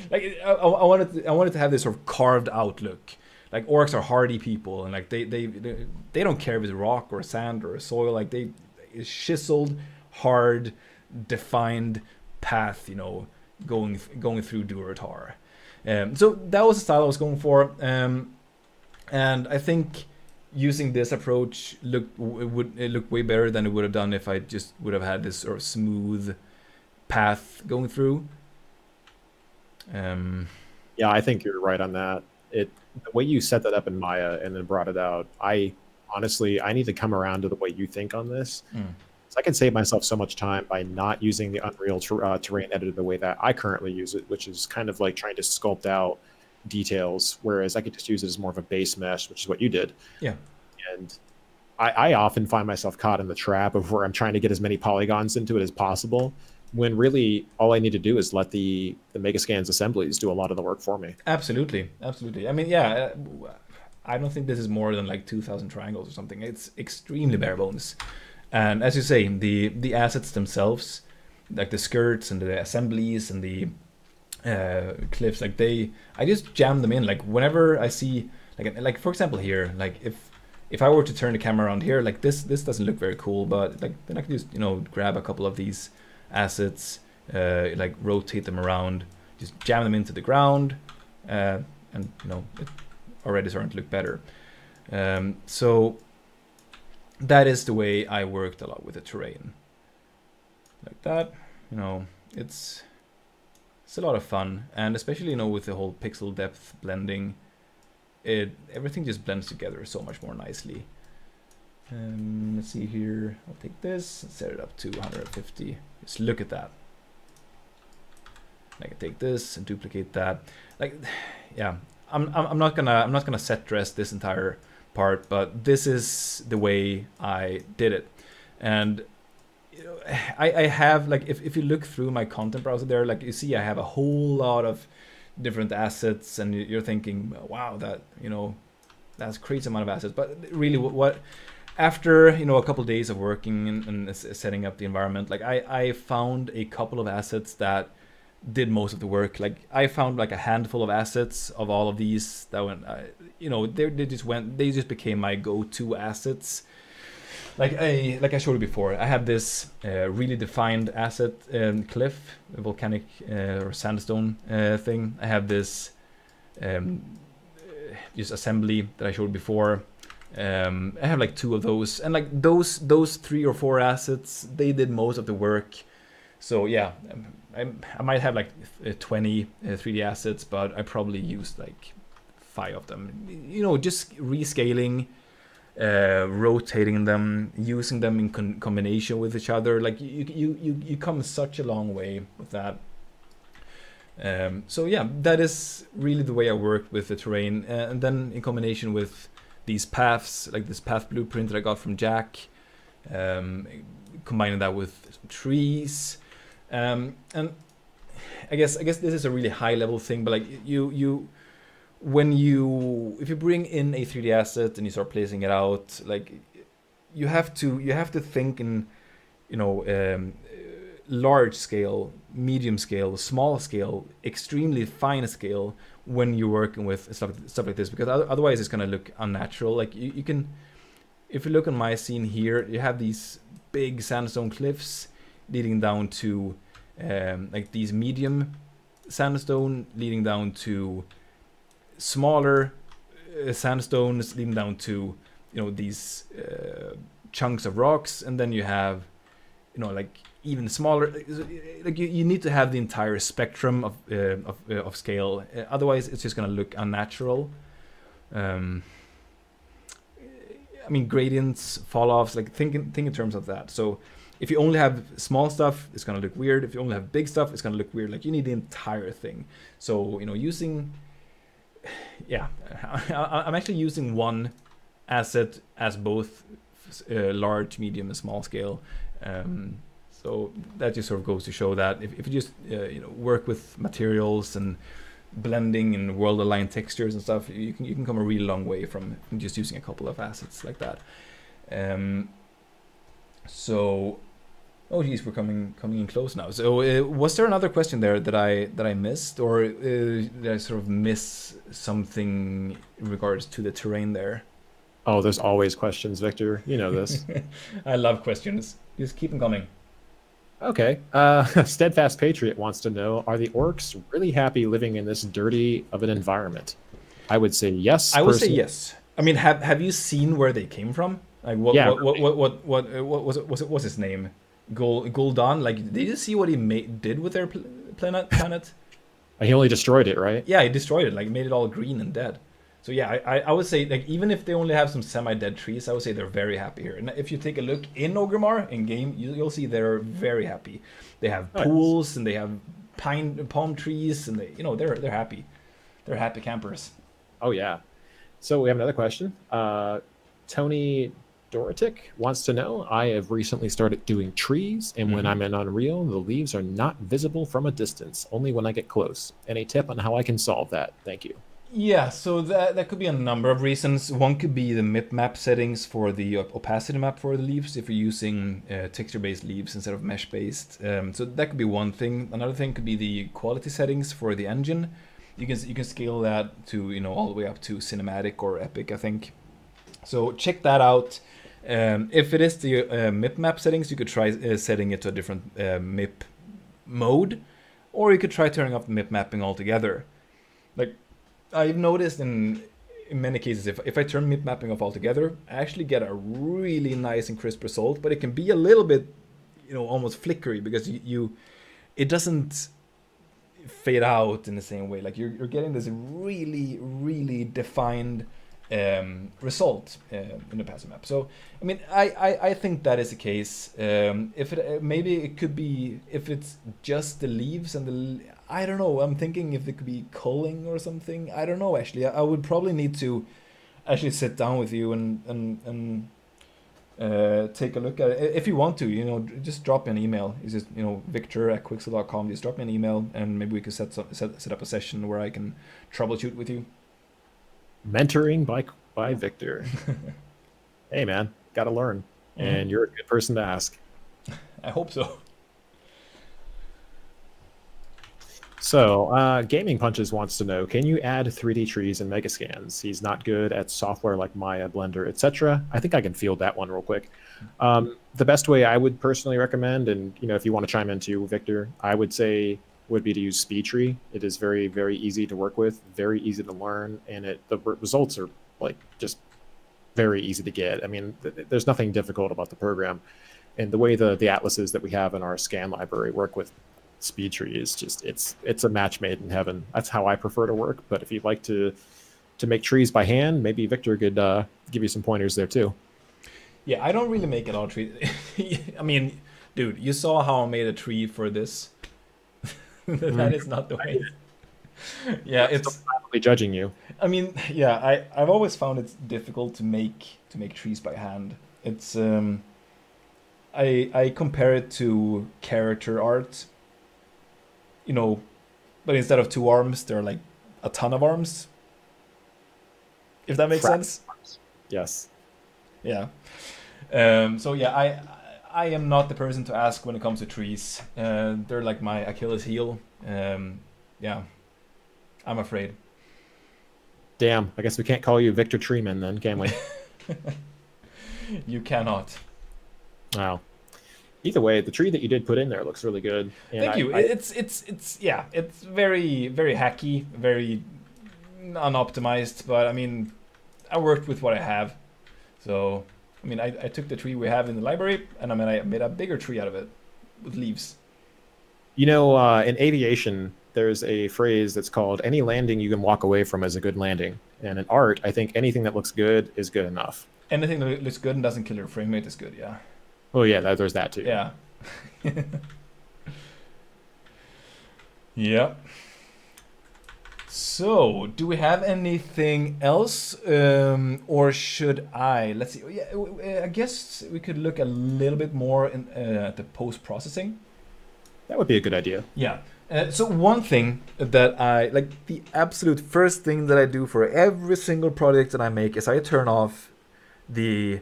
like I wanted to have this sort of carved out look. Like orcs are hardy people, and like they don't care if it's rock or sand or soil. Like it's chiseled, hard, defined path. Going through Durotar. So that was the style I was going for, and I think using this approach would look way better than it would have done if I just would have had this sort of smooth path going through. Yeah, I think you're right on that. The way you set that up in Maya and then brought it out, I need to come around to the way you think on this. So I can save myself so much time by not using the Unreal terrain editor the way that I currently use it, which is kind of like trying to sculpt out details, whereas I could just use it as more of a base mesh, which is what you did. Yeah. And I often find myself caught in the trap of where I'm trying to get as many polygons into it as possible, when really all I need to do is let the Megascans assemblies do a lot of the work for me. Absolutely. I mean, yeah, I don't think this is more than like 2,000 triangles or something. It's extremely bare bones. And as you say, the assets themselves, like the skirts and the assemblies and the cliffs, like I just jam them in. Like whenever I see, like for example here, like if I were to turn the camera around here, like this doesn't look very cool, but like then I can just grab a couple of these assets, like rotate them around, just jam them into the ground, and it already starting to look better. So that is the way I worked a lot with the terrain. Like that, it's a lot of fun, and especially with the whole pixel depth blending, everything just blends together so much more nicely. Let's see here. I'll take this and set it up to 150. Just look at that. I can take this and duplicate that. Like, yeah, I'm not gonna set dress this entire part, but this is the way I did it. And I have, like, if you look through my content browser there, like you see I have a whole lot of different assets, and you're thinking, wow, that's a crazy amount of assets. But really, what after a couple of days of working and setting up the environment, like I found a couple of assets that did most of the work. Like I found like a handful of assets of all of these that went, they just became my go-to assets. Like I showed you before, I have this really defined asset cliff, volcanic or sandstone thing. I have this just assembly that I showed before. I have like 2 of those, and like those 3 or 4 assets, they did most of the work. So yeah, I might have like 20 3D assets, but I probably used like 5 of them. Just rescaling, rotating them, using them in combination with each other. Like you come such a long way with that. So yeah, that is really the way I worked with the terrain, and then in combination with these paths, like this path blueprint that I got from Jack, combining that with some trees, and I guess this is a really high level thing, but like if you bring in a 3D asset and you start placing it out, like you have to think in large scale, medium scale, small scale, extremely fine scale when you're working with stuff like this, because otherwise it's gonna look unnatural. Like you can, if you look on my scene here, you have these big sandstone cliffs leading down to like these medium sandstone leading down to smaller sandstones leading down to these chunks of rocks, and then you have like even smaller. Like you need to have the entire spectrum of scale. Otherwise, it's just gonna look unnatural. I mean, gradients, fall-offs. Like think in terms of that. So if you only have small stuff, it's gonna look weird. If you only have big stuff, it's gonna look weird. Like you need the entire thing. So using, I'm actually using one asset as both large, medium, and small scale. So that just sort of goes to show that if you just work with materials and blending and world aligned textures and stuff, you can come a really long way from just using a couple of assets like that. So, oh geez, we're coming in close now. So was there another question there that I missed, or did I sort of miss something in regards to the terrain there? Oh, there's always questions, Victor. You know this. I love questions. Just keep them coming. Okay. Steadfast Patriot wants to know, are the orcs really happy living in this dirty of an environment? I would say yes. I would say yes. I mean, have you seen where they came from? Like what what's his name? Gul'dan? Like, did you see what he did with their planet? He only destroyed it, right? Yeah, he destroyed it. Like, made it all green and dead. So yeah, I would say, like, even if they only have some semi-dead trees, I would say they're very happy here. And if you take a look in Ogrimmar in game, you'll see they're very happy. They have pools and they have palm trees, and they're happy. They're happy campers. Oh yeah. So we have another question. Tony Dorotic wants to know, I have recently started doing trees, and when I'm in Unreal, the leaves are not visible from a distance, only when I get close. Any tip on how I can solve that? Thank you. Yeah, so that could be a number of reasons. One could be the map settings for the opacity map for the leaves, if you're using texture-based leaves instead of mesh-based. So that could be one thing. Another thing could be the quality settings for the engine. You can scale that to all the way up to cinematic or epic, I think. So check that out. If it is the MIP map settings, you could try setting it to a different MIP mode, or you could try turning off the MIP mapping altogether. Like, I've noticed in many cases, if I turn MIP mapping off altogether, I actually get a really nice and crisp result, but it can be a little bit, almost flickery, because it doesn't fade out in the same way. Like, you're getting this really, really defined result in the passive map. So I mean, I think that is the case. If it maybe it could be, if it's just the leaves and I don't know. I'm thinking if it could be culling or something. I don't know, actually. I would probably need to actually sit down with you and take a look at it. If you want to, just drop me an email. It's just, Victor@quixel.com. Just drop me an email, and maybe we could set up a session where I can troubleshoot with you. Mentoring by Victor. Hey man, gotta learn. And you're a good person to ask. I hope so. So, Gaming Punches wants to know, can you add 3D trees in Megascans? He's not good at software like Maya, Blender, etc. I think I can field that one real quick. The best way I would personally recommend, and if you want to chime in too, Victor, I would say would be to use SpeedTree. It is very, very easy to work with, very easy to learn, and the results are like just very easy to get. I mean, there's nothing difficult about the program, and the way the atlases that we have in our scan library work with SpeedTree is just it's a match made in heaven. That's how I prefer to work. But if you'd like to make trees by hand, maybe Victor could give you some pointers there too. Yeah, I don't really make a lot of trees. I mean, dude, you saw how I made a tree for this. That is not the way. Yeah, it's probably judging you. I mean, yeah, I've always found it difficult to make trees by hand. It's I compare it to character art. But instead of 2 arms, there are like a ton of arms. If that makes sense. Yes. Yeah. So yeah, I am not the person to ask when it comes to trees. They're like my Achilles heel. Yeah, I'm afraid. Damn, I guess we can't call you Victor Treeman then, can we? You cannot. Wow. Either way, the tree that you did put in there looks really good. And Thank you. It's very, very hacky, very unoptimized, but I mean, I worked with what I have, so I mean, I took the tree we have in the library, and I made a bigger tree out of it with leaves. You know, in aviation, there's a phrase that's called "any landing you can walk away from is a good landing." And in art, I think anything that looks good is good enough. Anything that looks good and doesn't kill your frame rate is good. Yeah. Oh yeah, there's that too. Yeah. Yeah. So, do we have anything else, or should I? Let's see. Yeah, I guess we could look a little bit more at the post processing. That would be a good idea. Yeah. So one thing that I like, the absolute first thing that I do for every single project that I make is I turn off the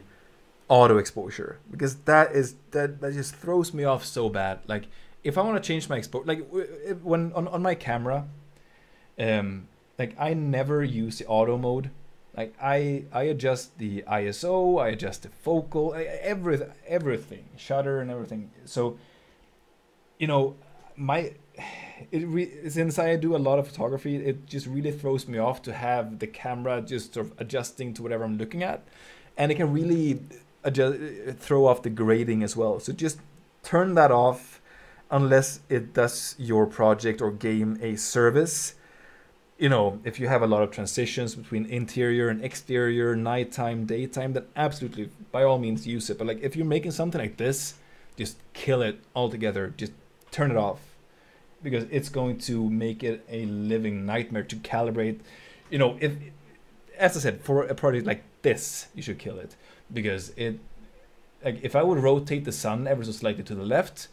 auto exposure, because that just throws me off so bad. Like if I want to change my exposure, like when on my camera, like I never use the auto mode. Like I adjust the ISO, I adjust the focal, everything, shutter and everything. So since I do a lot of photography, it just really throws me off to have the camera just sort of adjusting to whatever I'm looking at, and it can really throw off the grading as well. So just turn that off unless it does your project or game a service. If you have a lot of transitions between interior and exterior, nighttime, daytime, then absolutely, by all means, use it. But like if you're making something like this, just kill it altogether. Just turn it off, because it's going to make it a living nightmare to calibrate. If, as I said, for a project like this, you should kill it, because if I would rotate the sun ever so slightly to the left,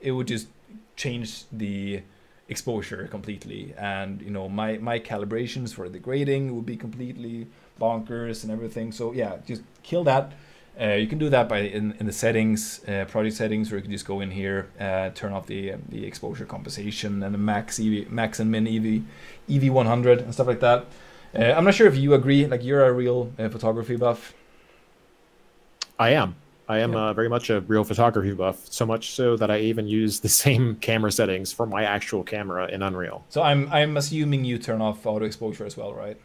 it would just change the exposure completely, and my calibrations for the grading would be completely bonkers and everything. So yeah, just kill that. You can do that in the settings, project settings, or you can just go in here, turn off the exposure compensation and the max and min EV 100 and stuff like that. I'm not sure if you agree. Like you're a real photography buff. I am very much a real photography buff, so much so that I even use the same camera settings for my actual camera in Unreal. So I'm assuming you turn off auto exposure as well, right?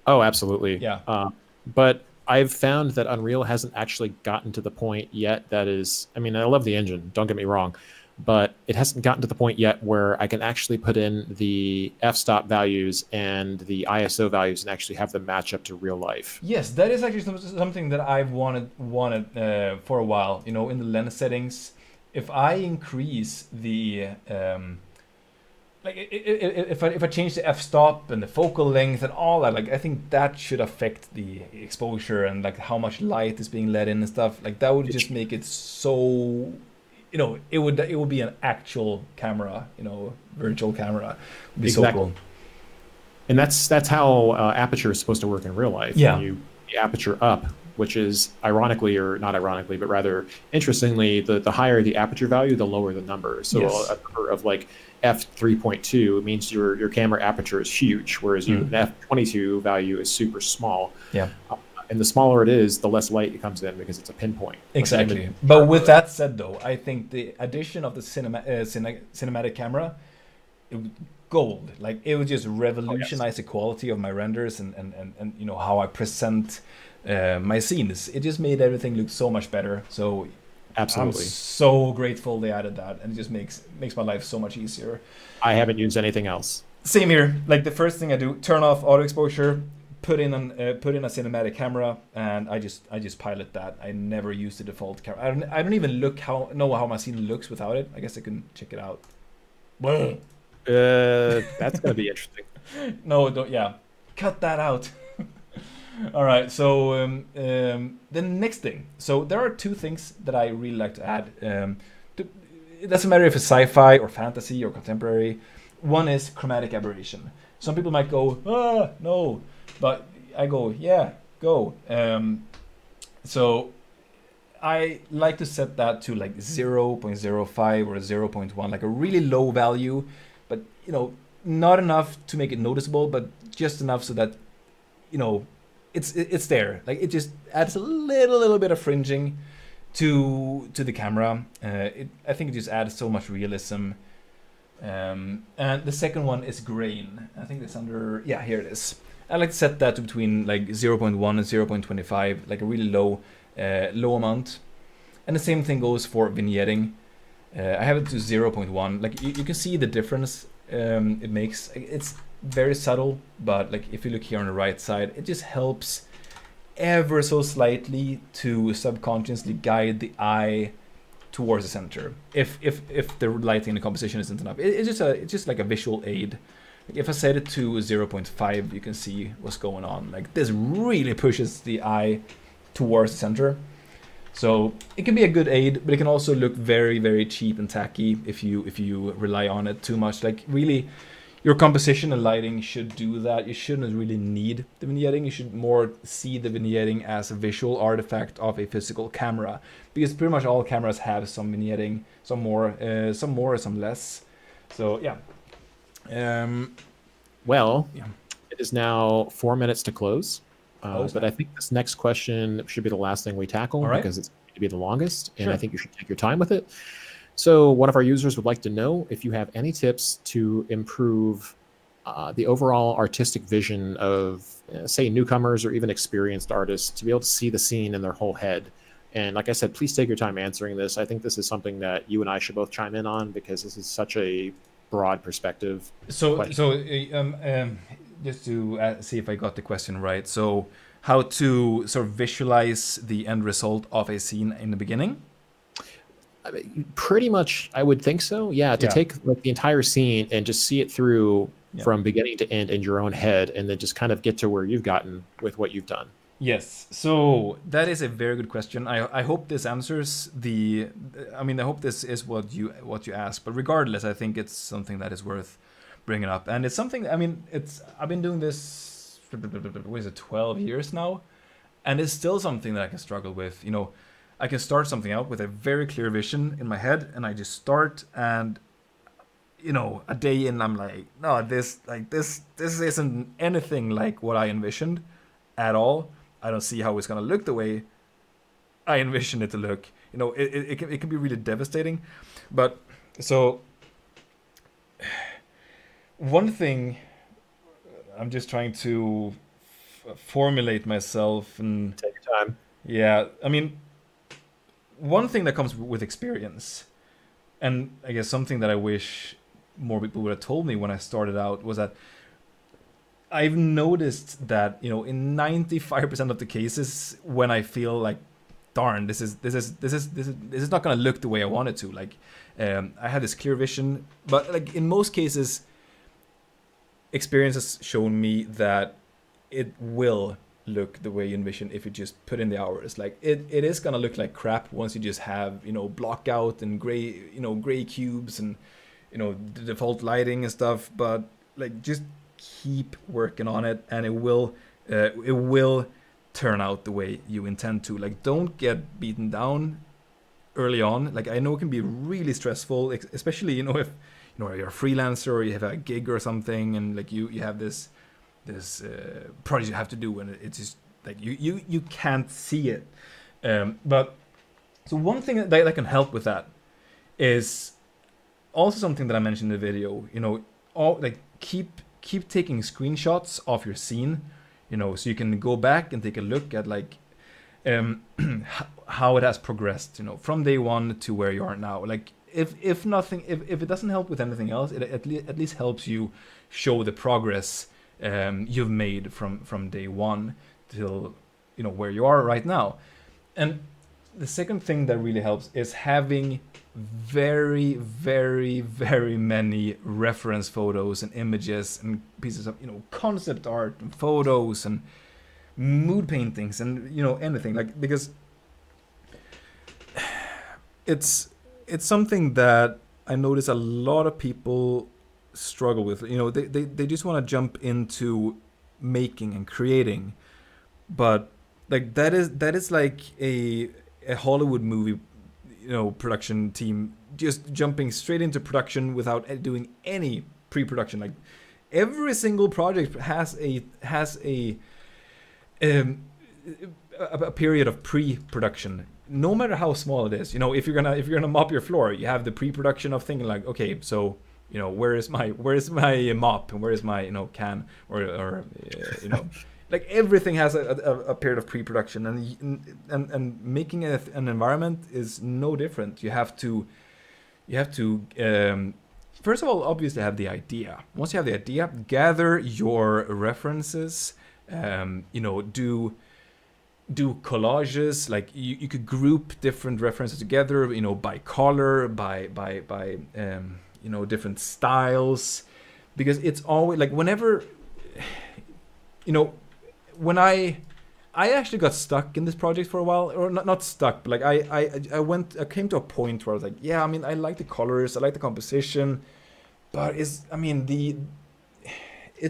Oh, absolutely. Yeah. But I've found that Unreal hasn't actually gotten to the point yet that is, I mean, I love the engine, don't get me wrong, but it hasn't gotten to the point yet where I can actually put in the f-stop values and the ISO values and actually have them match up to real life. Yes, that is actually something that I've wanted for a while. In the lens settings, if I increase the if I change the f-stop and the focal length and all that, like I think that should affect the exposure and like how much light is being let in and stuff. Like that would just make it so. It would be an actual camera, virtual camera. It'd be exactly. So cool. And that's how aperture is supposed to work in real life. Yeah. When you the aperture up, which is ironically, or not ironically, but rather interestingly, the higher the aperture value, the lower the number. So yes. A number of like f3.2 means your camera aperture is huge, whereas an f22 value is super small. Yeah. And the smaller it is, the less light it comes in because it's a pinpoint. Exactly. But with that said, though, I think the addition of the cinematic camera, gold. Like it would just revolutionize the quality of my renders and how I present my scenes. It just made everything look so much better. So absolutely, I'm so grateful they added that, and it just makes my life so much easier. I haven't used anything else. Same here. Like the first thing I do, turn off auto exposure. Put in a cinematic camera, and I just pilot that. I never use the default camera. I don't even know how my scene looks without it. I guess I can check it out. That's gonna be interesting. No, don't. Yeah, cut that out. All right. So the next thing. So there are two things that I really like to add. It doesn't matter if it's sci-fi or fantasy or contemporary. One is chromatic aberration. Some people might go, no. But I go, yeah, go. So I like to set that to like 0.05 or 0.1, like a really low value, but not enough to make it noticeable, but just enough so that it's there. Like it just adds a little bit of fringing to the camera. I think it just adds so much realism. And the second one is grain. I think it's under, here it is. I like to set that to between like 0.1 and 0.25, like a really low. low amount. And the same thing goes for vignetting. I have it to 0.1. Like you can see the difference it makes. It's very subtle, but like if you look here on the right side, it just helps ever so slightly to subconsciously guide the eye towards the center. If the lighting and the composition isn't enough, it's just like a visual aid. Like if I set it to 0.5, you can see what's going on. Like this really pushes the eye towards the center. So it can be a good aid, but it can also look very, very cheap and tacky if you rely on it too much. Like really, your composition and lighting should do that. You shouldn't really need the vignetting. You should more see the vignetting as a visual artifact of a physical camera, because pretty much all cameras have some vignetting, some more, some less. So yeah. Well, Yeah. it is now 4 minutes to close. Oh, But I think this next question should be the last thing we tackle All right. because it's going to be the longest, and Sure. I think you should take your time with it. So one of our users would like to know if you have any tips to improve the overall artistic vision of, say, newcomers or even experienced artists to be able to see the scene in their whole head. And like I said, please take your time answering this. I think this is something that you and I should both chime in on because this is such a broad perspective. So question. just to see if I got the question right. So how to sort of visualize the end result of a scene in the beginning? I mean, pretty much, I would think so. Yeah, to Yeah. take like the entire scene and just see it through Yeah. from beginning to end in your own head, and then just kind of get to where you've gotten with what you've done. Yes. So that is a very good question. I hope this answers the. I mean, I hope this is what you asked. But regardless, I think it's something that is worth bringing up, and it's something. I mean, I've been doing this. What is it? 12 years now, and it's still something that I can struggle with. You know, I can start something out with a very clear vision in my head, and I just start, and you know, a day in, I'm like, no, this isn't anything like what I envisioned at all. I don't see how it's gonna look the way I envisioned it to look. You know, it can be really devastating. But so one thing, I'm just trying to formulate myself, and Take your time. yeah, I mean, one thing that comes with experience, and I guess something that I wish more people would have told me when I started out, was that I've noticed that, you know, in 95% of the cases when I feel like, darn, this is not gonna look the way I want it to. Like, I had this clear vision, but like in most cases, experience has shown me that it will look the way you envision if you just put in the hours. Like it is gonna look like crap once you just have, you know, block out and gray cubes and, you know, the default lighting and stuff. But like just keep working on it, and it will turn out the way you intend to. Like, don't get beaten down early on. Like, I know it can be really stressful, especially, you know, if you know you're a freelancer or you have a gig or something, and like you have this project you have to do, and it's just like you can't see it. But so one thing that can help with that is also something that I mentioned in the video. You know, all like keep taking screenshots of your scene, you know, so you can go back and take a look at like how it has progressed, you know, from day one to where you are now. Like if it doesn't help with anything else, it at least helps you show the progress you've made from day one till, you know, where you are right now. And the second thing that really helps is having very, very, very many reference photos and images and pieces of, you know, concept art and photos and mood paintings and, you know, anything, like, because it's something that I notice a lot of people struggle with. You know, they just want to jump into making and creating, but like that is like a Hollywood movie, you know, production team just jumping straight into production without doing any pre-production. Like every single project has a period of pre-production, no matter how small it is. You know, if you're gonna mop your floor, you have the pre-production of thinking like, okay, so You know, where's my mop, and where's my, you know, can, or you know, like everything has a period of pre-production, and making an environment is no different. You have to first of all, obviously have the idea. Once you have the idea, gather your references. You know, do collages. Like you could group different references together, you know, by color, by you know, different styles, because it's always like, whenever, you know, when I actually got stuck in this project for a while, or not stuck, but like I came to a point where I was like, yeah, I mean, I like the colors, I like the composition, but it's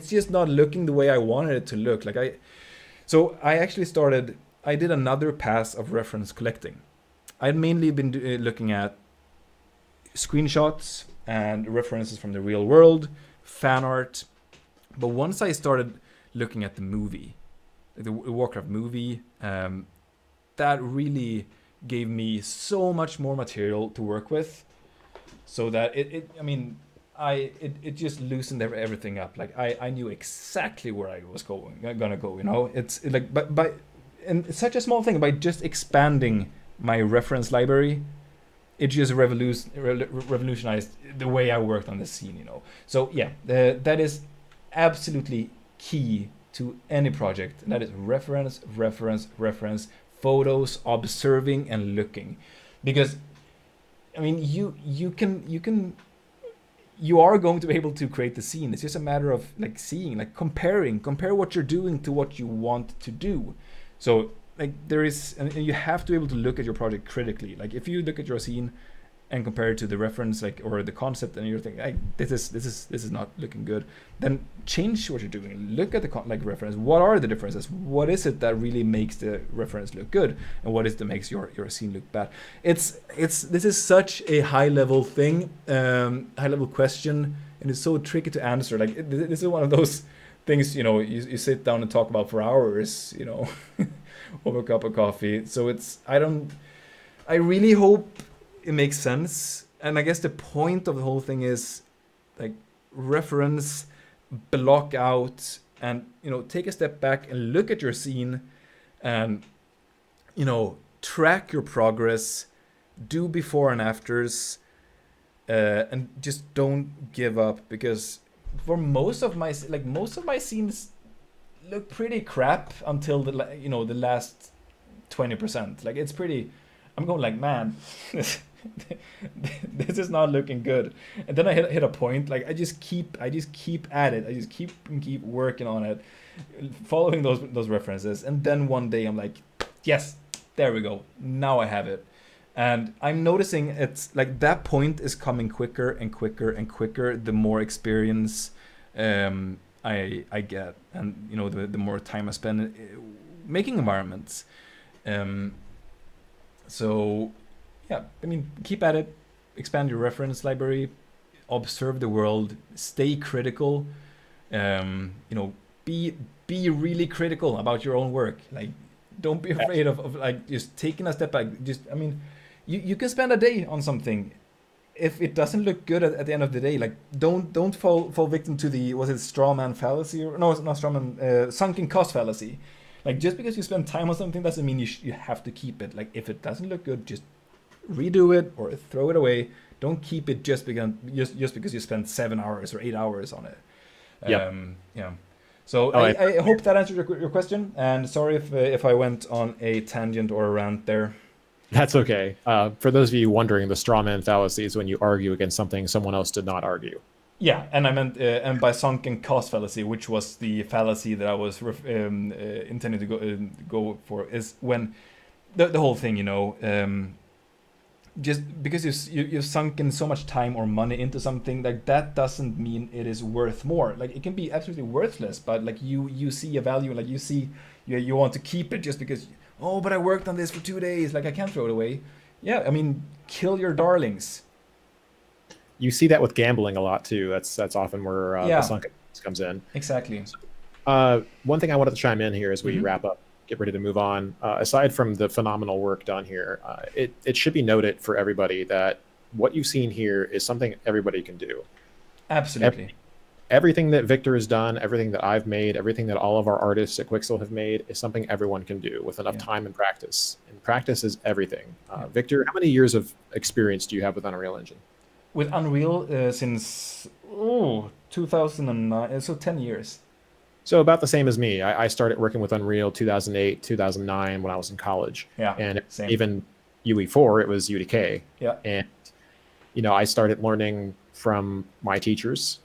just not looking the way I wanted it to look. So I did another pass of reference collecting. I'd mainly been looking at screenshots and references from the real world, fan art. But once I started looking at the movie, the Warcraft movie, that really gave me so much more material to work with, so that it just loosened everything up. Like I knew exactly where I was gonna go. You know, it's like and it's such a small thing, by just expanding my reference library, it just revolutionized the way I worked on the scene. You know, so yeah, that is absolutely key to any project. And that is reference, photos, observing and looking, because I mean, you are going to be able to create the scene. It's just a matter of like seeing, like compare what you're doing to what you want to do. So like and you have to be able to look at your project critically. Like if you look at your scene and compare it to the reference, like, or the concept, and you're thinking, hey, this is not looking good, then change what you're doing. Look at the reference. What are the differences? What is it that really makes the reference look good, and what is it that makes your scene look bad? This is such a high level thing, high level question, and it's so tricky to answer. Like this is one of those things, you know, you sit down and talk about for hours, you know, over a cup of coffee. So I really hope it makes sense. And I guess the point of the whole thing is like reference, block out, and, you know, take a step back and look at your scene, and, you know, track your progress, do before and afters, and just don't give up, because for most of my scenes look pretty crap until the last 20%. Like it's pretty, I'm going like, man, this is not looking good. And then I hit a point, like I just keep at it. I just keep working on it, following those references. And then one day I'm like, yes, there we go. Now I have it. And I'm noticing it's like that point is coming quicker and quicker and quicker the more experience I get, and, you know, the more time I spend making environments. So yeah, I mean, keep at it, expand your reference library, observe the world, stay critical, you know, be really critical about your own work. Like, don't be afraid of like just taking a step back. Just, I mean, you can spend a day on something. If it doesn't look good at the end of the day, like don't fall victim to the, was it straw man fallacy, or no, it's not straw man, sunken cost fallacy. Like, just because you spend time on something doesn't mean you have to keep it. Like, if it doesn't look good, just redo it or throw it away. Don't keep it just because you spent 7 hours or 8 hours on it. Yeah. So I hope that answered your question, and sorry if I went on a tangent or a rant there. That's okay. For those of you wondering, the straw man fallacy is when you argue against something someone else did not argue. Yeah, and I meant, and by sunken cost fallacy, which was the fallacy that I was intending to go for, is when the whole thing, you know, just because you've sunk in so much time or money into something, like that doesn't mean it is worth more. Like, it can be absolutely worthless, but like you see a value, like you want to keep it just because, oh, but I worked on this for 2 days, like I can't throw it away. Yeah, I mean, kill your darlings. You see that with gambling a lot too. That's often where the sunken comes in. Exactly. One thing I wanted to chime in here as we wrap up, get ready to move on. Aside from the phenomenal work done here, it should be noted for everybody that what you've seen here is something everybody can do. Absolutely. Everything that Victor has done, everything that I've made, everything that all of our artists at Quixel have made is something everyone can do with enough time and practice. And practice is everything. Victor, how many years of experience do you have with Unreal Engine? With Unreal since 2009, so 10 years. So about the same as me. I started working with Unreal 2008, 2009 when I was in college. Yeah, And same. even UE4, it was UDK. Yeah. And, I started learning from my teachers.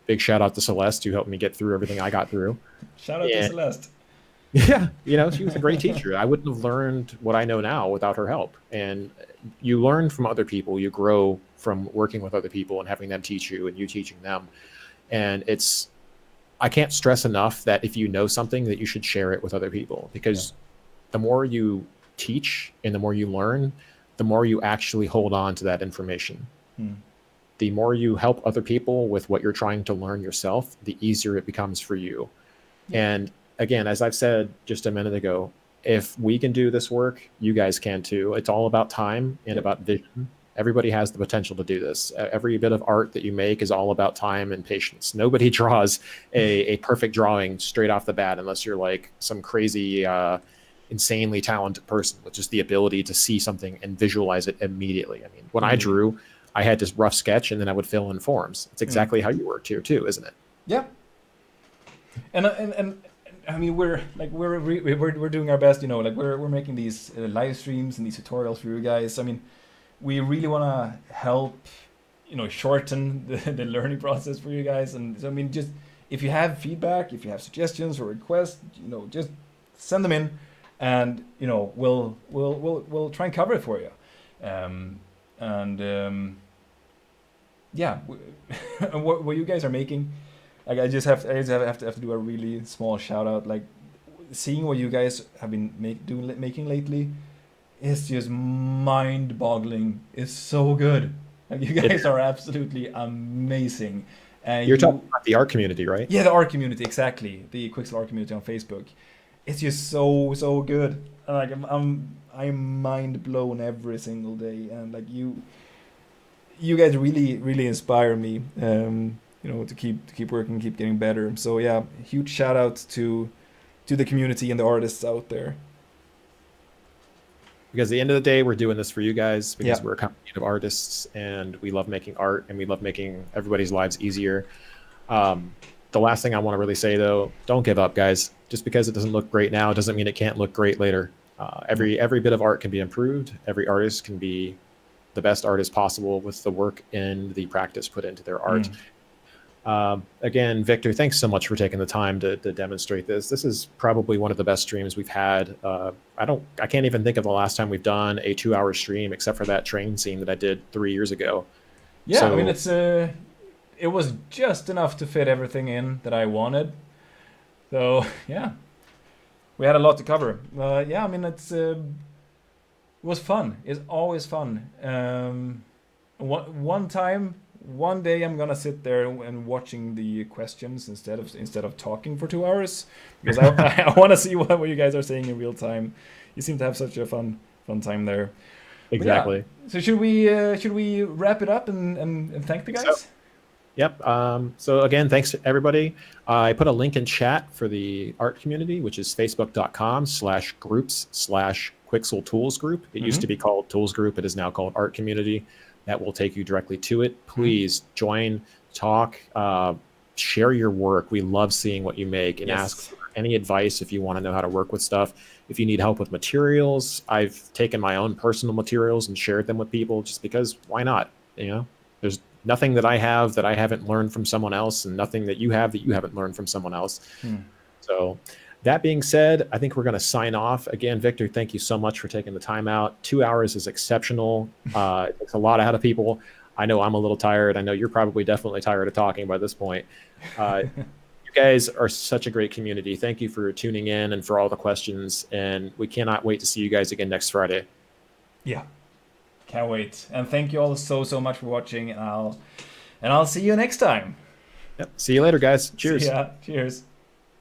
Big shout out to Celeste, who helped me get through everything I got through. Shout out to Celeste. Yeah, she was a great teacher. I wouldn't have learned what I know now without her help. And you learn from other people. You grow from working with other people and having them teach you and you teaching them. And I can't stress enough that if you know something, that you should share it with other people, because the more you teach and the more you learn, the more you actually hold on to that information. The more you help other people with what you're trying to learn yourself, the easier it becomes for you. And again, as I've said just a minute ago, if we can do this work, you guys can too. It's all about time and about vision. Everybody has the potential to do this. Every bit of art that you make is all about time and patience. Nobody draws a perfect drawing straight off the bat unless you're like some crazy, insanely talented person with just the ability to see something and visualize it immediately. I mean, when I drew, I had this rough sketch and then I would fill in forms. It's exactly how you worked here too, isn't it? Yeah. And I mean, we're doing our best, we're making these live streams and these tutorials for you guys. I mean, we really want to help, shorten the learning process for you guys. And so, I mean, just if you have feedback, if you have suggestions or requests, just send them in, and we'll try and cover it for you. Yeah, what you guys are making, like I just have to do a really small shout out. Like, seeing what you guys have been making lately is just mind-boggling. It's so good. Like, you guys are absolutely amazing. You're talking about the art community, right? Yeah, the art community, exactly. The Quixel art community on Facebook. It's just so good. Like, I'm mind blown every single day, and like you guys really inspire me. To keep working, keep getting better. So yeah, huge shout out to the community and the artists out there. Because at the end of the day, we're doing this for you guys, because we're a community of artists and we love making art and we love making everybody's lives easier. The last thing I want to really say, though, don't give up, guys. Just because it doesn't look great now doesn't mean it can't look great later. Every bit of art can be improved. Every artist can be the best artist possible with the work and the practice put into their art. Again, Victor, thanks so much for taking the time to demonstrate this. This is probably one of the best streams we've had. I can't even think of the last time we've done a 2-hour stream, except for that train scene that I did 3 years ago. Yeah, so, I mean, it was just enough to fit everything in that I wanted. So yeah, we had a lot to cover. Yeah, I mean, it was fun. It's always fun. One day I'm gonna sit there and watching the questions instead of talking for 2 hours, because I want to see what you guys are saying in real time. You seem to have such a fun time there. Exactly. Yeah. So should we wrap it up and thank the guys? Yep. So again, thanks to everybody. I put a link in chat for the art community, which is facebook.com/groups/Quixel Tools Group. It used to be called Tools Group. It is now called Art Community. That will take you directly to it. Please join, talk, share your work. We love seeing what you make, and ask for any advice if you want to know how to work with stuff. If you need help with materials, I've taken my own personal materials and shared them with people, just because why not? There's nothing that I have that I haven't learned from someone else, and nothing that you have that you haven't learned from someone else. So that being said, I think we're going to sign off. Again, Victor, thank you so much for taking the time out. 2 hours is exceptional. It takes a lot out of people. I know I'm a little tired. I know you're probably definitely tired of talking by this point. You guys are such a great community. Thank you for tuning in and for all the questions. And we cannot wait to see you guys again next Friday. Yeah. Can't wait. And thank you all so much for watching, and I'll see you next time. Yep. See you later, guys. Cheers. Yeah. Cheers.